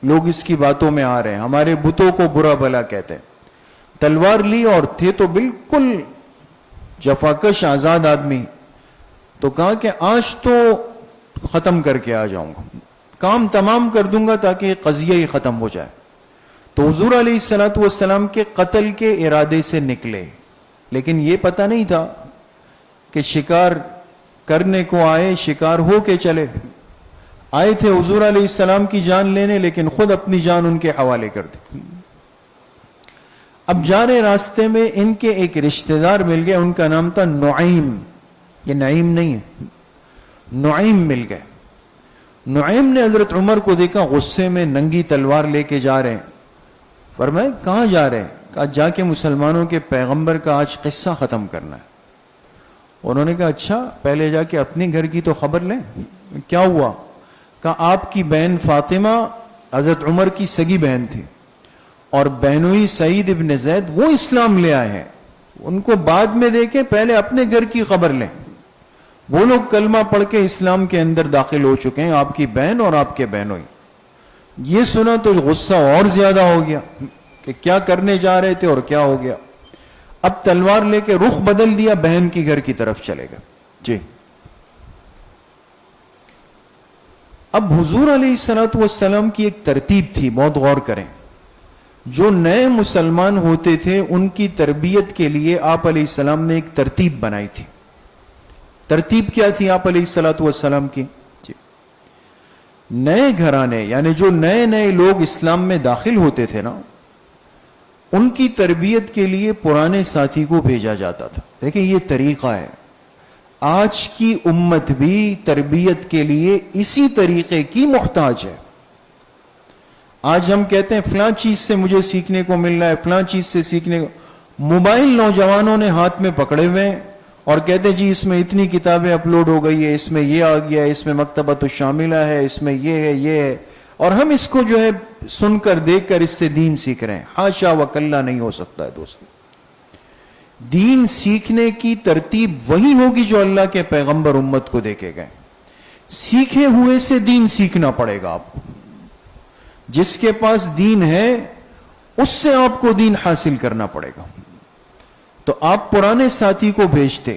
لوگ اس کی باتوں میں آ رہے ہیں، ہمارے بتوں کو برا بھلا کہتے ہیں. تلوار لی اور تھے تو بالکل جفاکش آزاد آدمی. تو کہا کہ آج تو ختم کر کے آ جاؤں گا، کام تمام کر دوں گا تاکہ یہ قضیہ ہی ختم ہو جائے. تو حضور علیہ الصلوۃ والسلام کے قتل کے ارادے سے نکلے، لیکن یہ پتہ نہیں تھا کہ شکار کرنے کو آئے، شکار ہو کے چلے. آئے تھے حضور علیہ السلام کی جان لینے، لیکن خود اپنی جان ان کے حوالے کر دی. اب جا رہے راستے میں ان کے ایک رشتہ دار مل گئے، ان کا نام تھا نعیم. یہ نعیم نہیں ہے، نعیم مل گئے. نعیم نے حضرت عمر کو دیکھا، غصے میں ننگی تلوار لے کے جا رہے ہیں. فرمایا کہاں جا رہے ہیں؟ کہا جا کے مسلمانوں کے پیغمبر کا آج قصہ ختم کرنا ہے. انہوں نے کہا اچھا، پہلے جا کے اپنے گھر کی تو خبر لیں. کیا ہوا؟ کہا آپ کی بہن فاطمہ حضرت عمر کی سگی بہن تھی، اور بہنوئی سعید ابن زید وہ اسلام لے آئے ہیں، ان کو بعد میں دیکھیں، پہلے اپنے گھر کی خبر لیں. وہ لوگ کلمہ پڑھ کے اسلام کے اندر داخل ہو چکے ہیں، آپ کی بہن اور آپ کے بہنوئی. یہ سنا تو غصہ اور زیادہ ہو گیا کہ کیا کرنے جا رہے تھے اور کیا ہو گیا. اب تلوار لے کے رخ بدل دیا، بہن کی گھر کی طرف چلے گئے. جی اب حضور علیہ الصلوۃ والسلام کی ایک ترتیب تھی، بہت غور کریں. جو نئے مسلمان ہوتے تھے ان کی تربیت کے لیے آپ علیہ السلام نے ایک ترتیب بنائی تھی. ترتیب کیا تھی آپ علیہ الصلوۃ والسلام کی؟ جی نئے گھرانے، یعنی جو نئے نئے لوگ اسلام میں داخل ہوتے تھے نا، ان کی تربیت کے لیے پرانے ساتھی کو بھیجا جاتا تھا. دیکھیں یہ طریقہ ہے. آج کی امت بھی تربیت کے لیے اسی طریقے کی محتاج ہے. آج ہم کہتے ہیں فلاں چیز سے مجھے سیکھنے کو مل رہا ہے، فلاں چیز سے سیکھنے کو. موبائل نوجوانوں نے ہاتھ میں پکڑے ہوئے ہیں اور کہتے ہیں جی اس میں اتنی کتابیں اپلوڈ ہو گئی ہے، اس میں یہ آ گیا ہے، اس میں مکتبۃ الشاملہ ہے، اس میں یہ ہے یہ ہے، اور ہم اس کو جو ہے سن کر دیکھ کر اس سے دین سیکھ رہے ہیں. حاشا و کلا، نہیں ہو سکتا ہے دوستو. دین سیکھنے کی ترتیب وہی ہوگی جو اللہ کے پیغمبر امت کو دے کے گئے. سیکھے ہوئے سے دین سیکھنا پڑے گا آپ کو. جس کے پاس دین ہے اس سے آپ کو دین حاصل کرنا پڑے گا. تو آپ پرانے ساتھی کو بھیجتے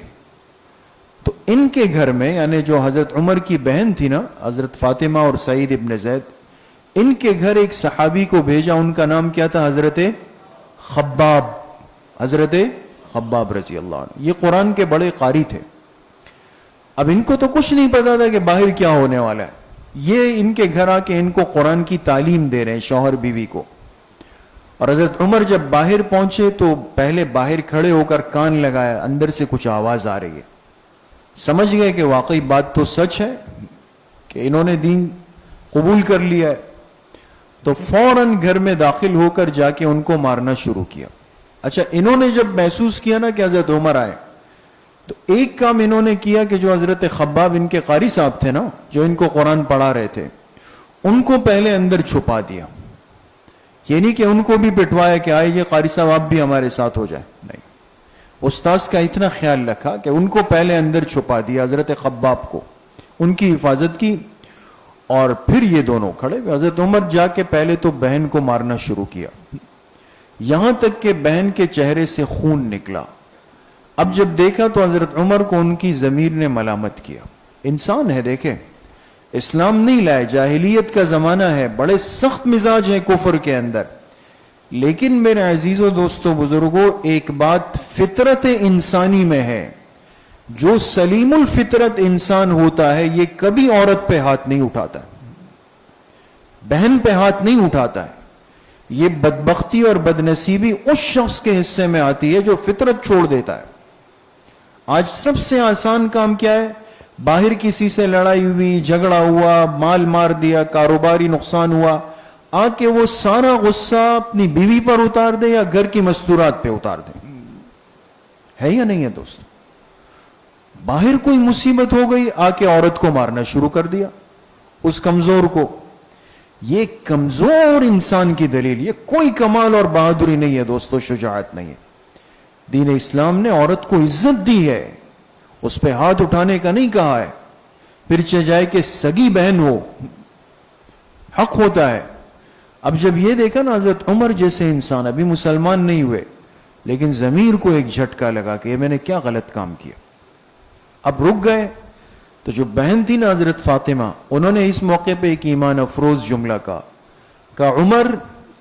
تو ان کے گھر میں، یعنی جو حضرت عمر کی بہن تھی نا، حضرت فاطمہ اور سعید ابن زید، ان کے گھر ایک صحابی کو بھیجا. ان کا نام کیا تھا؟ حضرت خباب. حضرت خباب رضی اللہ عنہ. یہ قرآن کے بڑے قاری تھے. اب ان کو تو کچھ نہیں پتا تھا کہ باہر کیا ہونے والا ہے. یہ ان کے گھر آ کے ان کو قرآن کی تعلیم دے رہے ہیں، شوہر بیوی کو. اور حضرت عمر جب باہر پہنچے تو پہلے باہر کھڑے ہو کر کان لگایا، اندر سے کچھ آواز آ رہی ہے. سمجھ گئے کہ واقعی بات تو سچ ہے کہ انہوں نے دین قبول کر لیا ہے. تو فوراً گھر میں داخل ہو کر جا کے ان کو مارنا شروع کیا. اچھا، انہوں نے جب محسوس کیا نا کہ حضرت عمر آئے تو ایک کام انہوں نے کیا کہ جو حضرت خباب ان کے قاری صاحب تھے نا، جو ان کو قرآن پڑھا رہے تھے، ان کو پہلے اندر چھپا دیا. یہ نہیں کہ ان کو بھی پٹوایا کہ آئے یہ قاری صاحب آپ بھی ہمارے ساتھ ہو جائے، نہیں. استاذ کا اتنا خیال رکھا کہ ان کو پہلے اندر چھپا دیا، حضرت خباب کو، ان کی حفاظت کی. اور پھر یہ دونوں کھڑے. حضرت عمر جا کے پہلے تو بہن کو مارنا شروع کیا، یہاں تک کہ بہن کے چہرے سے خون نکلا. اب جب دیکھا تو حضرت عمر کو ان کی ضمیر نے ملامت کیا. انسان ہے، دیکھیں اسلام نہیں لائے، جاہلیت کا زمانہ ہے، بڑے سخت مزاج ہیں کفر کے اندر. لیکن میرے عزیزوں، دوستوں، بزرگوں، ایک بات فطرت انسانی میں ہے. جو سلیم الفطرت انسان ہوتا ہے یہ کبھی عورت پہ ہاتھ نہیں اٹھاتا، بہن پہ ہاتھ نہیں اٹھاتا ہے. یہ بدبختی اور بدنصیبی اس شخص کے حصے میں آتی ہے جو فطرت چھوڑ دیتا ہے. آج سب سے آسان کام کیا ہے؟ باہر کسی سے لڑائی ہوئی، جھگڑا ہوا، مال مار دیا، کاروباری نقصان ہوا، آ کے وہ سارا غصہ اپنی بیوی پر اتار دے یا گھر کی مستورات پہ اتار دے. ہے یا نہیں ہے دوستو؟ باہر کوئی مصیبت ہو گئی، آ کے عورت کو مارنا شروع کر دیا، اس کمزور کو. یہ کمزور انسان کی دلیل، یہ کوئی کمال اور بہادری نہیں ہے دوستو، شجاعت نہیں ہے. دین اسلام نے عورت کو عزت دی ہے، اس پہ ہاتھ اٹھانے کا نہیں کہا ہے. پھر چاہے کہ سگی بہن ہو، حق ہوتا ہے. اب جب یہ دیکھا نا حضرت عمر جیسے انسان ابھی مسلمان نہیں ہوئے، لیکن ضمیر کو ایک جھٹکا لگا کہ یہ میں نے کیا غلط کام کیا. اب رک گئے. تو جو بہن تھی نا حضرت فاطمہ، انہوں نے اس موقع پہ ایک ایمان افروز جملہ کہا عمر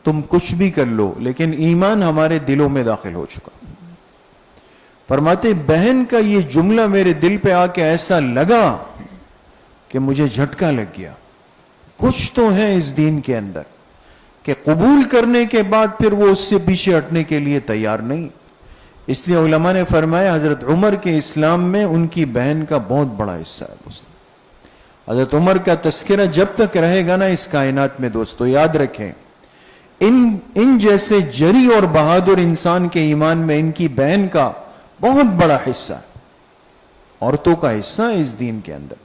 تم کچھ بھی کر لو لیکن ایمان ہمارے دلوں میں داخل ہو چکا. فرماتے بہن کا یہ جملہ میرے دل پہ آ کے ایسا لگا کہ مجھے جھٹکا لگ گیا. کچھ تو ہے اس دین کے اندر کہ قبول کرنے کے بعد پھر وہ اس سے پیچھے ہٹنے کے لیے تیار نہیں. اس لیے علماء نے فرمایا حضرت عمر کے اسلام میں ان کی بہن کا بہت بڑا حصہ ہے. حضرت عمر کا تذکرہ جب تک رہے گا نا اس کائنات میں دوستو، یاد رکھیں ان جیسے جری اور بہادر انسان کے ایمان میں ان کی بہن کا بہت بڑا حصہ ہے، عورتوں کا حصہ ہے اس دین کے اندر.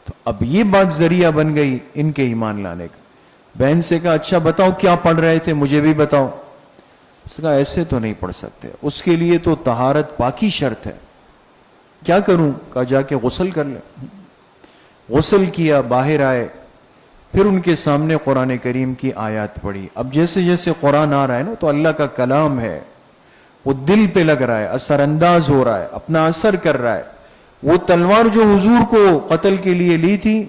تو اب یہ بات ذریعہ بن گئی ان کے ایمان لانے کا. بہن سے کہا اچھا بتاؤ کیا پڑھ رہے تھے، مجھے بھی بتاؤ. اس نے کہا ایسے تو نہیں پڑھ سکتے، اس کے لیے تو طہارت پاکی شرط ہے. کیا کروں؟ کہا جا کے غسل کر لے. غسل کیا، باہر آئے، پھر ان کے سامنے قرآن کریم کی آیات پڑھی. اب جیسے جیسے قرآن آ رہا ہے نا تو اللہ کا کلام ہے، وہ دل پہ لگ رہا ہے، اثر انداز ہو رہا ہے، اپنا اثر کر رہا ہے. وہ تلوار جو حضور کو قتل کے لیے لی تھی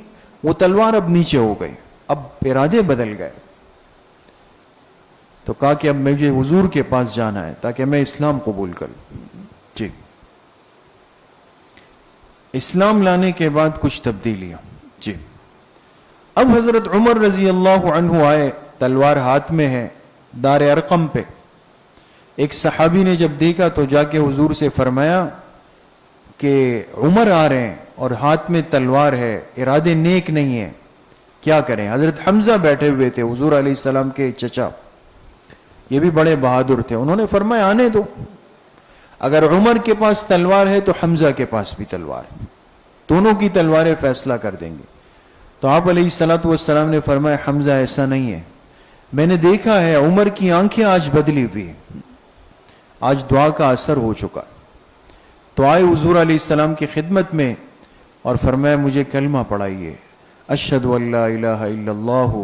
وہ تلوار اب نیچے ہو گئی، اب ارادے بدل گئے. تو کہا کہ اب مجھے حضور کے پاس جانا ہے تاکہ میں اسلام قبول کروں. جی، اسلام لانے کے بعد کچھ تبدیلیاں. جی، اب حضرت عمر رضی اللہ عنہ آئے، تلوار ہاتھ میں ہے، دار ارقم پہ. ایک صحابی نے جب دیکھا تو جا کے حضور سے فرمایا کہ عمر آ رہے ہیں اور ہاتھ میں تلوار ہے، ارادے نیک نہیں ہیں، کیا کریں؟ حضرت حمزہ بیٹھے ہوئے تھے، حضور علیہ السلام کے چچا، یہ بھی بڑے بہادر تھے. انہوں نے فرمایا آنے دو. اگر عمر کے پاس تلوار ہے تو حمزہ کے پاس بھی تلوار ہے، دونوں کی تلواریں فیصلہ کر دیں گے۔ تو آپ علیہ الصلوۃ والسلام نے فرمایا حمزہ ایسا نہیں ہے، میں نے دیکھا ہے عمر کی آنکھیں آج بدلی ہوئی ہیں، آج دعا کا اثر ہو چکا۔ تو آئے حضور علیہ السلام کی خدمت میں اور فرمایا مجھے کلمہ پڑھائیے، اشہد ان لا الہ الا اللہ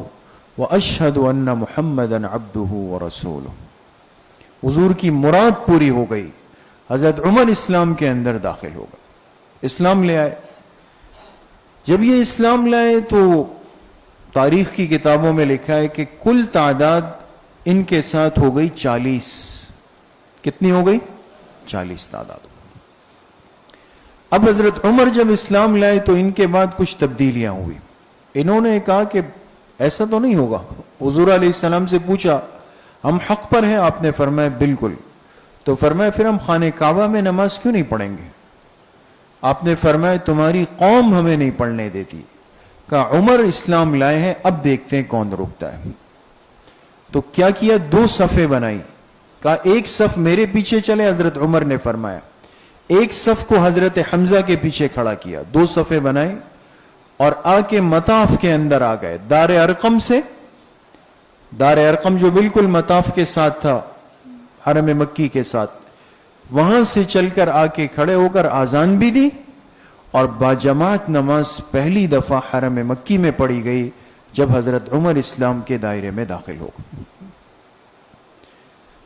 واشہد ان محمدا عبدہ ورسولہ۔ حضور کی مراد پوری ہو گئی، حضرت عمر اسلام کے اندر داخل ہو گئے، اسلام لے آئے۔ جب یہ اسلام لائے تو تاریخ کی کتابوں میں لکھا ہے کہ کل تعداد ان کے ساتھ ہو گئی 40۔ کتنی ہو گئی؟ 40 تعداد۔ اب حضرت عمر جب اسلام لائے تو ان کے بعد کچھ تبدیلیاں ہوئی۔ انہوں نے کہا کہ ایسا تو نہیں ہوگا، حضور علیہ السلام سے پوچھا ہم حق پر ہیں؟ آپ نے فرمایا بالکل۔ تو فرمایا پھر ہم خانہ کعبہ میں نماز کیوں نہیں پڑھیں گے؟ آپ نے فرمایا تمہاری قوم ہمیں نہیں پڑھنے دیتی۔ کہا عمر اسلام لائے ہیں، اب دیکھتے ہیں کون رکتا ہے۔ تو کیا کیا؟ 2 صفیں بنائی، کہا ایک صف میرے پیچھے چلے، حضرت عمر نے فرمایا ایک صف کو حضرت حمزہ کے پیچھے کھڑا کیا، 2 صفیں بنائیں اور آ کے مطاف کے اندر آ گئے۔ دار ارقم سے، دار ارقم جو بالکل مطاف کے ساتھ تھا، حرم مکی کے ساتھ، وہاں سے چل کر آ کے کھڑے ہو کر آذان بھی دی اور باجماعت نماز پہلی دفعہ حرم مکی میں پڑھی گئی جب حضرت عمر اسلام کے دائرے میں داخل ہو گئے۔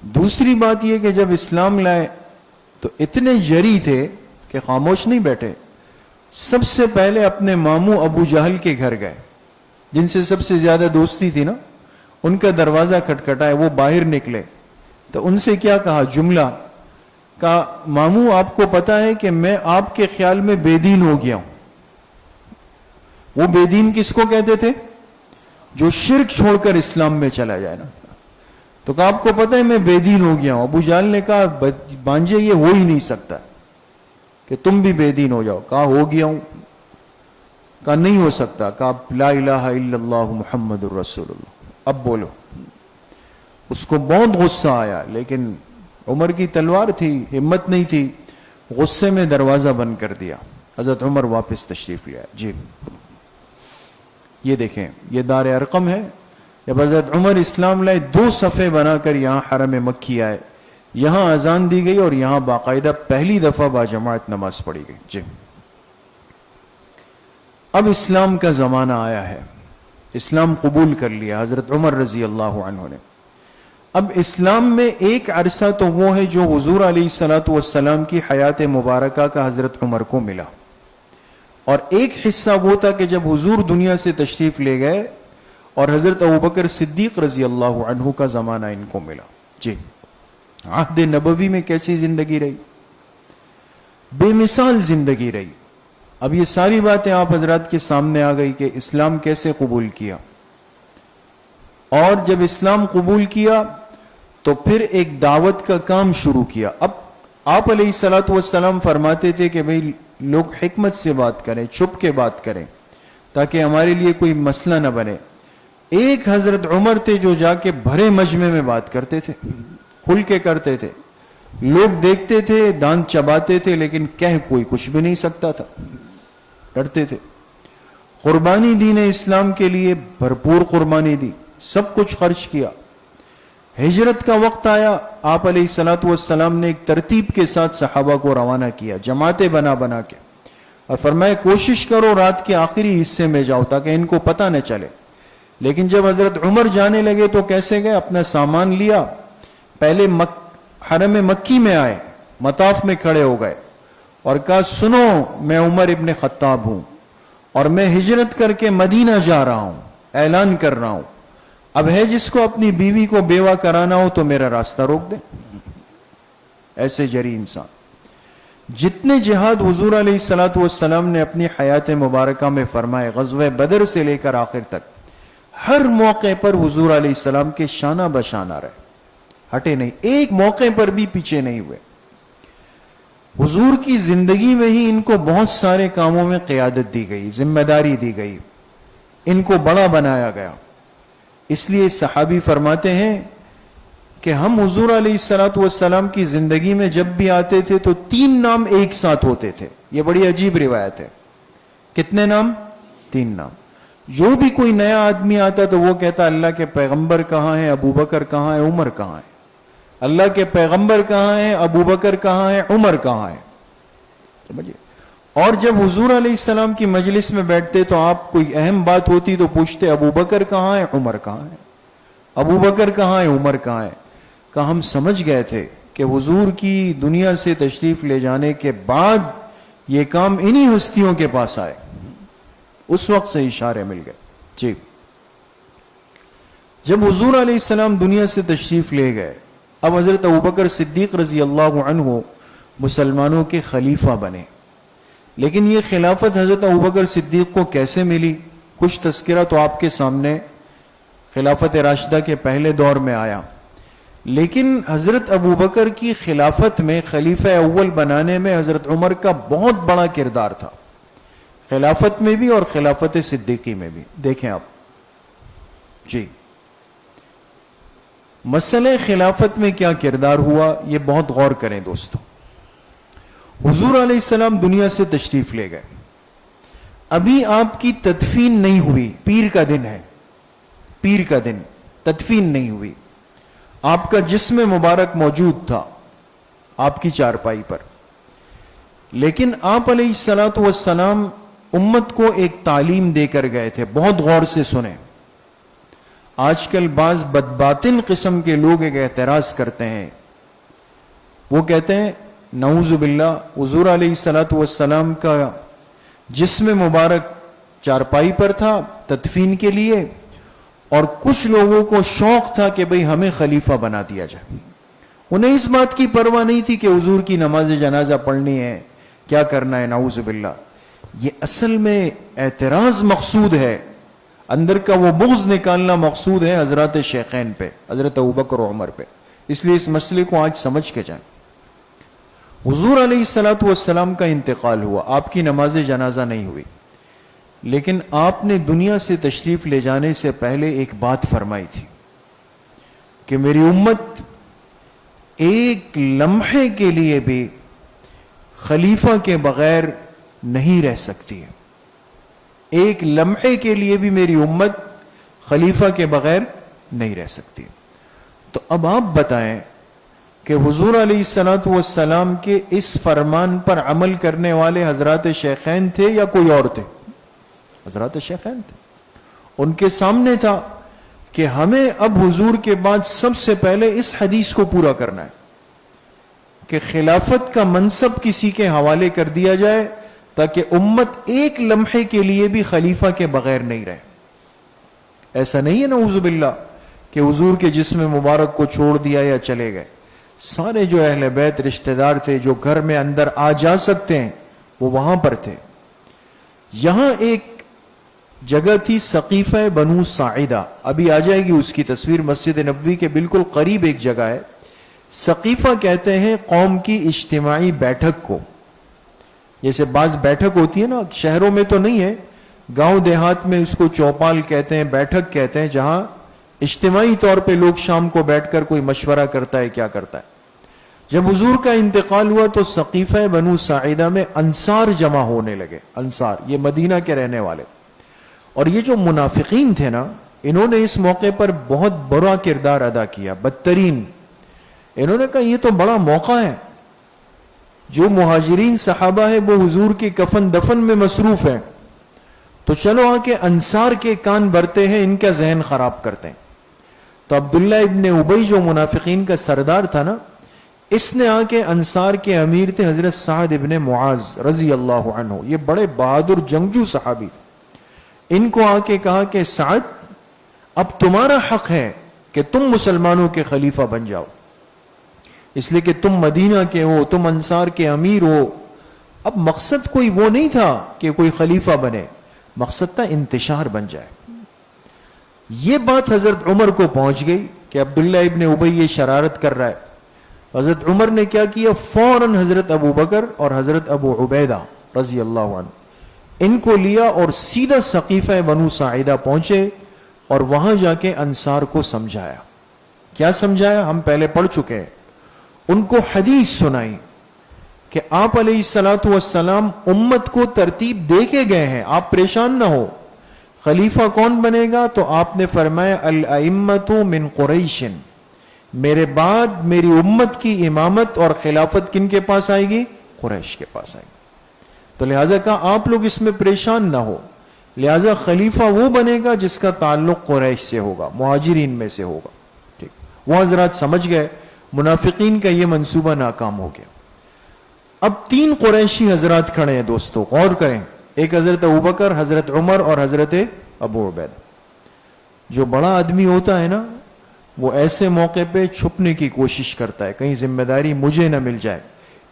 دوسری بات یہ کہ جب اسلام لائے تو اتنے جری تھے کہ خاموش نہیں بیٹھے، سب سے پہلے اپنے ماموں ابو جہل کے گھر گئے، جن سے سب سے زیادہ دوستی تھی نا، ان کا دروازہ کھٹکھٹایا، وہ باہر نکلے تو ان سے کیا کہا؟ جملہ کہا ماموں آپ کو پتا ہے کہ میں آپ کے خیال میں بے دین ہو گیا ہوں۔ وہ بے دین کس کو کہتے تھے؟ جو شرک چھوڑ کر اسلام میں چلا جائے نا۔ تو کہا آپ کو پتا ہے میں بے دین ہو گیا ہوں۔ ابو جہل نے کہا بانجے یہ ہو ہی نہیں سکتا کہ تم بھی بے دین ہو جاؤ۔ کہا ہو گیا ہوں۔ کہا نہیں ہو سکتا۔ کہا لا الہ الا اللہ محمد الرسول اللہ، اب بولو۔ اس کو بہت غصہ آیا، لیکن عمر کی تلوار تھی، ہمت نہیں تھی، غصے میں دروازہ بند کر دیا۔ حضرت عمر واپس تشریف لے آئے۔ جی یہ دیکھیں، یہ دار ارقم ہے۔ جب حضرت عمر اسلام لائے 2 صفیں بنا کر یہاں حرم مکی آئے، یہاں اذان دی گئی اور یہاں باقاعدہ پہلی دفعہ باجماعت نماز پڑھی گئی۔ جی اب اسلام کا زمانہ آیا ہے، اسلام قبول کر لیا حضرت عمر رضی اللہ عنہ نے۔ اب اسلام میں ایک عرصہ تو وہ ہے جو حضور علیہ الصلوۃ والسلام کی حیات مبارکہ کا حضرت عمر کو ملا، اور ایک حصہ وہ تھا کہ جب حضور دنیا سے تشریف لے گئے اور حضرت ابوبکر صدیق رضی اللہ عنہ کا زمانہ ان کو ملا۔ جی عہد نبوی میں کیسی زندگی رہی؟ بے مثال زندگی رہی۔ اب یہ ساری باتیں آپ حضرات کے سامنے آ گئی کہ اسلام کیسے قبول کیا، اور جب اسلام قبول کیا تو پھر ایک دعوت کا کام شروع کیا۔ اب آپ علیہ الصلوۃ والسلام فرماتے تھے کہ بھئی لوگ حکمت سے بات کریں، چھپ کے بات کریں تاکہ ہمارے لیے کوئی مسئلہ نہ بنے۔ ایک حضرت عمر تھے جو جا کے بھرے مجمع میں بات کرتے تھے، کھل کے کرتے تھے، لوگ دیکھتے تھے، دانت چباتے تھے، لیکن کہہ کوئی کچھ بھی نہیں سکتا تھا، ڈرتے تھے۔ قربانی دین اسلام کے لیے بھرپور قربانی دی، سب کچھ خرچ کیا۔ ہجرت کا وقت آیا، آپ علیہ الصلوۃ والسلام نے ایک ترتیب کے ساتھ صحابہ کو روانہ کیا، جماعتیں بنا بنا کے، اور فرمایا کوشش کرو رات کے آخری حصے میں جاؤ تاکہ ان کو پتہ نہ چلے۔ لیکن جب حضرت عمر جانے لگے تو کیسے گئے؟ اپنا سامان لیا، پہلے حرم مکی میں آئے، مطاف میں کھڑے ہو گئے اور کہا سنو میں عمر ابن خطاب ہوں اور میں ہجرت کر کے مدینہ جا رہا ہوں، اعلان کر رہا ہوں، اب ہے جس کو اپنی بیوی کو بیوہ کرانا ہو تو میرا راستہ روک دے۔ ایسے جری انسان۔ جتنے جہاد حضور علیہ الصلوۃ والسلام نے اپنی حیات مبارکہ میں فرمائے، غزوہ بدر سے لے کر آخر تک، ہر موقع پر حضور علیہ السلام کے شانہ بشانہ رہے، ہٹے نہیں، ایک موقع پر بھی پیچھے نہیں ہوئے۔ حضور کی زندگی میں ہی ان کو بہت سارے کاموں میں قیادت دی گئی، ذمہ داری دی گئی، ان کو بڑا بنایا گیا۔ اس لیے صحابی فرماتے ہیں کہ ہم حضور علیہ الصلوۃ والسلام کی زندگی میں جب بھی آتے تھے تو 3 نام ایک ساتھ ہوتے تھے. یہ بڑی عجیب روایت ہے. کتنے نام؟ 3 نام. جو بھی کوئی نیا آدمی آتا تو وہ کہتا اللہ کے پیغمبر کہاں ہیں، ابو بکر کہاں ہے، عمر کہاں ہے. اللہ کے پیغمبر کہاں ہیں، ابو بکر کہاں ہے، عمر کہاں ہے. سمجھے؟ اور جب حضور علیہ السلام کی مجلس میں بیٹھتے تو آپ کوئی اہم بات ہوتی تو پوچھتے ابو بکر کہاں ہے، عمر کہاں ہے، ابو بکر کہاں ہے، عمر کہاں ہے. کہ ہم سمجھ گئے تھے کہ حضور کی دنیا سے تشریف لے جانے کے بعد یہ کام انہی ہستیوں کے پاس آئے. اس وقت سے اشارے مل گئے. جی، جب حضور علیہ السلام دنیا سے تشریف لے گئے، اب حضرت ابوبکر صدیق رضی اللہ عنہ مسلمانوں کے خلیفہ بنے. لیکن یہ خلافت حضرت ابوبکر صدیق کو کیسے ملی؟ کچھ تذکرہ تو آپ کے سامنے خلافت راشدہ کے پہلے دور میں آیا، لیکن حضرت ابوبکر کی خلافت میں خلیفہ اول بنانے میں حضرت عمر کا بہت بڑا کردار تھا، خلافت میں بھی اور خلافت صدیقی میں بھی. دیکھیں آپ جی، مسئلہ خلافت میں کیا کردار ہوا یہ بہت غور کریں دوستو. حضور علیہ السلام دنیا سے تشریف لے گئے، ابھی آپ کی تدفین نہیں ہوئی. پیر کا دن ہے، پیر کا دن، تدفین نہیں ہوئی. آپ کا جسم مبارک موجود تھا آپ کی چارپائی پر. لیکن آپ علیہ الصلوۃ والسلام امت کو ایک تعلیم دے کر گئے تھے. بہت غور سے سنیں. آج کل بعض بدباطن قسم کے لوگ ایک اعتراض کرتے ہیں، وہ کہتے ہیں نعوذ باللہ حضور علیہ الصلوۃ والسلام کا جسم مبارک چارپائی پر تھا تدفین کے لیے، اور کچھ لوگوں کو شوق تھا کہ بھئی ہمیں خلیفہ بنا دیا جائے. انہیں اس بات کی پرواہ نہیں تھی کہ حضور کی نماز جنازہ پڑھنی ہے، کیا کرنا ہے. نعوذ باللہ. یہ اصل میں اعتراض مقصود ہے، اندر کا وہ بغض نکالنا مقصود ہے حضرات شیخین پہ، حضرت ابوبکر و عمر پہ. اس لیے اس مسئلے کو آج سمجھ کے جائیں. حضور علیہ الصلوۃ والسلام کا انتقال ہوا، آپ کی نماز جنازہ نہیں ہوئی، لیکن آپ نے دنیا سے تشریف لے جانے سے پہلے ایک بات فرمائی تھی کہ میری امت ایک لمحے کے لیے بھی خلیفہ کے بغیر نہیں رہ سکتی ہے. ایک لمحے کے لیے بھی میری امت خلیفہ کے بغیر نہیں رہ سکتی. تو اب آپ بتائیں کہ حضور علیہ الصلوۃ والسلام کے اس فرمان پر عمل کرنے والے حضرات شیخین تھے یا کوئی اور تھے؟ حضرات شیخین تھے. ان کے سامنے تھا کہ ہمیں اب حضور کے بعد سب سے پہلے اس حدیث کو پورا کرنا ہے کہ خلافت کا منصب کسی کے حوالے کر دیا جائے تاکہ امت ایک لمحے کے لیے بھی خلیفہ کے بغیر نہیں رہے. ایسا نہیں ہے نعوذ باللہ کہ حضور کے جسم مبارک کو چھوڑ دیا یا چلے گئے. سارے جو اہل بیت رشتہ دار تھے جو گھر میں اندر آ جا سکتے ہیں وہ وہاں پر تھے. یہاں ایک جگہ تھی سقیفہ بنو ساعدہ، ابھی آ جائے گی اس کی تصویر، مسجد نبوی کے بالکل قریب ایک جگہ ہے. سقیفہ کہتے ہیں قوم کی اجتماعی بیٹھک کو. جیسے بعض بیٹھک ہوتی ہے نا، شہروں میں تو نہیں ہے، گاؤں دیہات میں اس کو چوپال کہتے ہیں، بیٹھک کہتے ہیں، جہاں اجتماعی طور پہ لوگ شام کو بیٹھ کر کوئی مشورہ کرتا ہے، کیا کرتا ہے. جب حضور کا انتقال ہوا تو سقیفہ بنو ساعدہ میں انصار جمع ہونے لگے. انصار یہ مدینہ کے رہنے والے، اور یہ جو منافقین تھے نا، انہوں نے اس موقع پر بہت برا کردار ادا کیا، بدترین. انہوں نے کہا یہ تو بڑا موقع ہے، جو مہاجرین صحابہ ہے وہ حضور کے کفن دفن میں مصروف ہیں، تو چلو آ کے انصار کے کان بھرتے ہیں، ان کا ذہن خراب کرتے ہیں. تو عبداللہ ابن ابی جو منافقین کا سردار تھا نا، اس نے آ کے انصار کے امیر تھے حضرت سعد ابن معاذ رضی اللہ عنہ، یہ بڑے بہادر جنگجو صحابی تھے. ان کو آ کے کہا کہ سعد اب تمہارا حق ہے کہ تم مسلمانوں کے خلیفہ بن جاؤ، اس لیے کہ تم مدینہ کے ہو، تم انصار کے امیر ہو. اب مقصد کوئی وہ نہیں تھا کہ کوئی خلیفہ بنے، مقصد تھا انتشار بن جائے. یہ بات حضرت عمر کو پہنچ گئی کہ عبداللہ ابن ابی یہ شرارت کر رہا ہے. حضرت عمر نے کیا کیا، فوراً حضرت ابو بکر اور حضرت ابو عبیدہ رضی اللہ عنہ ان کو لیا اور سیدھا سقیفہ بنو ساعدہ پہنچے اور وہاں جا کے انصار کو سمجھایا کیا سمجھایا؟ ہم پہلے پڑھ چکے ہیں. ان کو حدیث سنائی کہ آپ علیہ الصلوۃ والسلام امت کو ترتیب دے کے گئے ہیں، آپ پریشان نہ ہو. خلیفہ کون بنے گا؟ تو آپ نے فرمایا الائمۃ من قریش، میرے بعد میری امت کی امامت اور خلافت کن کے پاس آئے گی؟ قریش کے پاس آئے گی. تو لہٰذا کہا آپ لوگ اس میں پریشان نہ ہو، لہٰذا خلیفہ وہ بنے گا جس کا تعلق قریش سے ہوگا، مہاجرین میں سے ہوگا. ٹھیک، وہ حضرات سمجھ گئے. منافقین کا یہ منصوبہ ناکام ہو گیا. اب 3 قریشی حضرات کھڑے ہیں دوستو، غور کریں. ایک حضرت ابوبکر، حضرت عمر اور حضرت ابو عبیدہ. جو بڑا آدمی ہوتا ہے نا، وہ ایسے موقع پہ چھپنے کی کوشش کرتا ہے، کہیں ذمہ داری مجھے نہ مل جائے.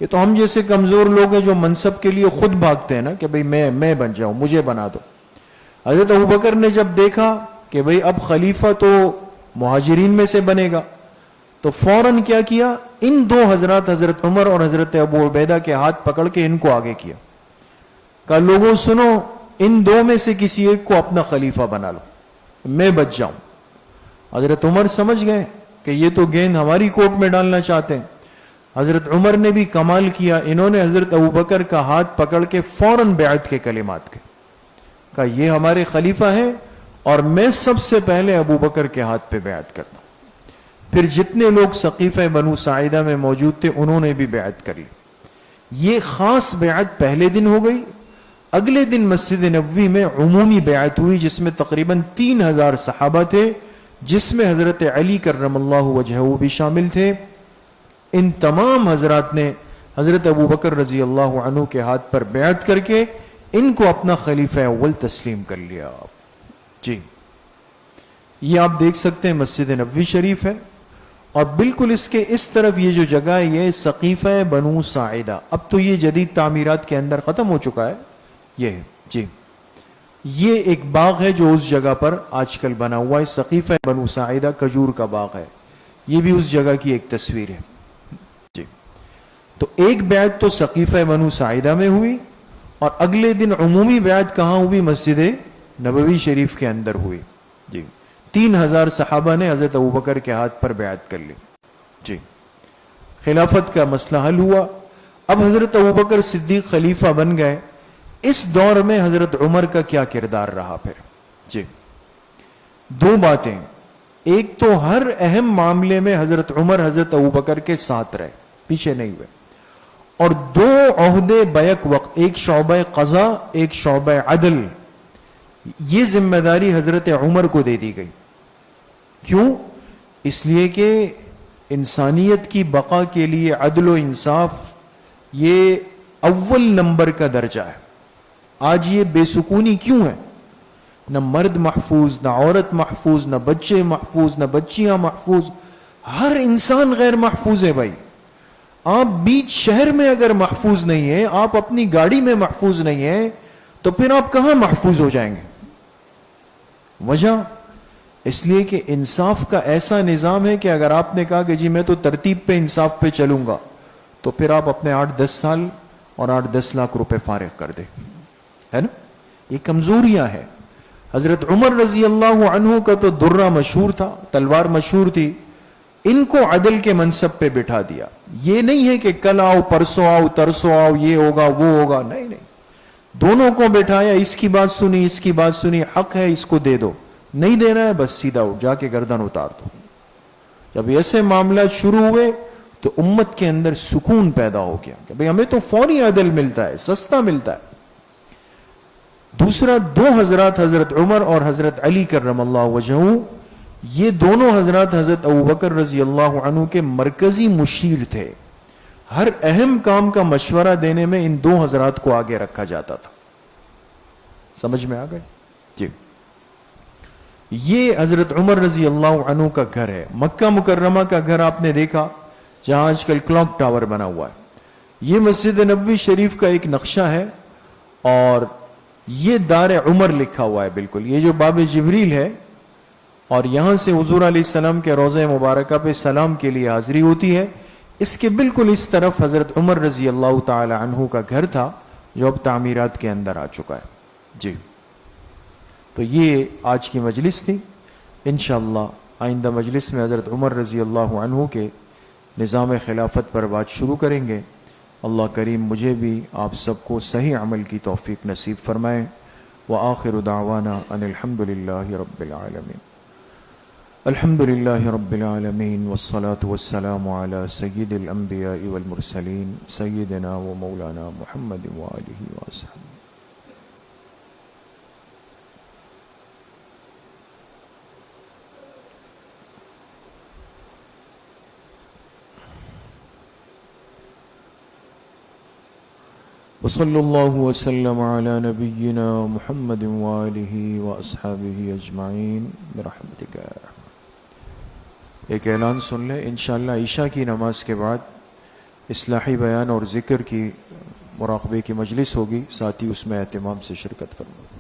یہ تو ہم جیسے کمزور لوگ ہیں جو منصب کے لیے خود بھاگتے ہیں نا کہ بھئی میں بن جاؤں، مجھے بنا دو. حضرت ابوبکر نے جب دیکھا کہ بھئی اب خلیفہ تو مہاجرین میں سے بنے گا، تو فوراً کیا کیا؟ ان 2 حضرات حضرت عمر اور حضرت ابو عبیدہ کے ہاتھ پکڑ کے ان کو آگے کیا. کہا لوگوں سنو، ان 2 میں سے کسی ایک کو اپنا خلیفہ بنا لو، میں بچ جاؤں. حضرت عمر سمجھ گئے کہ یہ تو گیند ہماری کورٹ میں ڈالنا چاہتے ہیں. حضرت عمر نے بھی کمال کیا، انہوں نے حضرت ابوبکر کا ہاتھ پکڑ کے فوراً بیعت کے کلمات کے کہا یہ ہمارے خلیفہ ہیں اور میں سب سے پہلے ابوبکر کے ہاتھ پہ بیعت کرتا ہوں. پھر جتنے لوگ سقیفہ بنو ساعدہ میں موجود تھے انہوں نے بھی بیعت کر لی. یہ خاص بیعت پہلے دن ہو گئی. اگلے دن مسجد نبوی میں عمومی بیعت ہوئی جس میں تقریباً 3000 صحابہ تھے، جس میں حضرت علی کرم اللہ وجہہ بھی شامل تھے. ان تمام حضرات نے حضرت ابوبکر رضی اللہ عنہ کے ہاتھ پر بیعت کر کے ان کو اپنا خلیفہ اول تسلیم کر لیا. جی، یہ آپ دیکھ سکتے ہیں مسجد نبوی شریف ہے، اور بالکل اس کے اس طرف یہ جو جگہ ہے یہ سقیفہ بنو ساعدہ. اب تو یہ جدید تعمیرات کے اندر ختم ہو چکا ہے. یہ ہے جی، یہ ایک باغ ہے جو اس جگہ پر آج کل بنا ہوا ہے، سقیفہ بنو ساعدہ کھجور کا باغ ہے. یہ بھی اس جگہ کی ایک تصویر ہے. جی، تو ایک بیعت تو سقیفہ بنو ساعدہ میں ہوئی، اور اگلے دن عمومی بیعت کہاں ہوئی؟ مسجد نبوی شریف کے اندر ہوئی. جی، 3000 صحابہ نے حضرت ابوبکر کے ہاتھ پر بیعت کر لی. جی، خلافت کا مسئلہ حل ہوا. اب حضرت ابوبکر صدیق خلیفہ بن گئے. اس دور میں حضرت عمر کا کیا کردار رہا پھر؟ جی، 2 باتیں. ایک تو ہر اہم معاملے میں حضرت عمر حضرت ابوبکر کے ساتھ رہے، پیچھے نہیں ہوئے. اور 2 عہدے بیک وقت، ایک شعبہ قضا، ایک شعبہ عدل، یہ ذمہ داری حضرت عمر کو دے دی گئی. کیوں؟ اس لیے کہ انسانیت کی بقا کے لیے عدل و انصاف یہ اول نمبر کا درجہ ہے. آج یہ بے سکونی کیوں ہے؟ نہ مرد محفوظ، نہ عورت محفوظ، نہ بچے محفوظ، نہ بچیاں محفوظ. ہر انسان غیر محفوظ ہے بھائی. آپ بیچ شہر میں اگر محفوظ نہیں ہیں، آپ اپنی گاڑی میں محفوظ نہیں ہیں، تو پھر آپ کہاں محفوظ ہو جائیں گے؟ وجہ اس لیے کہ انصاف کا ایسا نظام ہے کہ اگر آپ نے کہا کہ جی میں تو ترتیب پہ انصاف پہ چلوں گا، تو پھر آپ اپنے 8-10 سال اور 8-10 لاکھ روپے فارغ کر دیں، ہے نا؟ یہ کمزوریاں ہے. حضرت عمر رضی اللہ عنہ کا تو درہ مشہور تھا، تلوار مشہور تھی. ان کو عدل کے منصب پہ بٹھا دیا. یہ نہیں ہے کہ کل آؤ، پرسوں آؤ، ترسوں آؤ، یہ ہوگا وہ ہوگا، نہیں نہیں. دونوں کو بٹھایا، اس کی بات سنی، اس کی بات سنی، حق ہے اس کو دے دو، نہیں دینا ہے بس سیدھا ہو جا کے گردن اتار دو. جب ایسے معاملات شروع ہوئے تو امت کے اندر سکون پیدا ہو گیا کہ بھئی ہمیں تو فوری عدل ملتا ہے، سستا ملتا ہے. دوسرا، 2 حضرات حضرت عمر اور حضرت علی کرم اللہ وجہہ، یہ دونوں حضرات حضرت ابوبکر رضی اللہ عنہ کے مرکزی مشیر تھے. ہر اہم کام کا مشورہ دینے میں ان 2 حضرات کو آگے رکھا جاتا تھا. سمجھ میں آ گئے؟ جی، یہ حضرت عمر رضی اللہ عنہ کا گھر ہے. مکہ مکرمہ کا گھر آپ نے دیکھا جہاں آج کل کلاک ٹاور بنا ہوا ہے. یہ مسجد نبوی شریف کا ایک نقشہ ہے، اور یہ دار عمر لکھا ہوا ہے بالکل. یہ جو باب جبریل ہے، اور یہاں سے حضور علیہ السلام کے روضہ مبارکہ پہ سلام کے لیے حاضری ہوتی ہے. اس کے بالکل اس طرف حضرت عمر رضی اللہ تعالی عنہ کا گھر تھا جو اب تعمیرات کے اندر آ چکا ہے. جی، تو یہ آج کی مجلس تھی. انشاءاللہ آئندہ مجلس میں حضرت عمر رضی اللہ عنہ کے نظام خلافت پر بات شروع کریں گے. اللہ کریم مجھے بھی آپ سب کو صحیح عمل کی توفیق نصیب فرمائے. وآخر دعوانا ان الحمد للہ رب العالمین. الحمد للہ رب العالمین والصلاة والسلام علی سید الانبیاء والمرسلین سیدنا و مولانا محمد وآلہ وصحبہ. وصلی اللہ وسلم علی نبینا محمد وآلہ واصحابہ اجمعین برحمتک یا ارحم. ایک اعلان سن لیں. انشاءاللہ عشاء کی نماز کے بعد اصلاحی بیان اور ذکر کی مراقبے کی مجلس ہوگی. ساتھی اس میں اہتمام سے شرکت فرمائیں.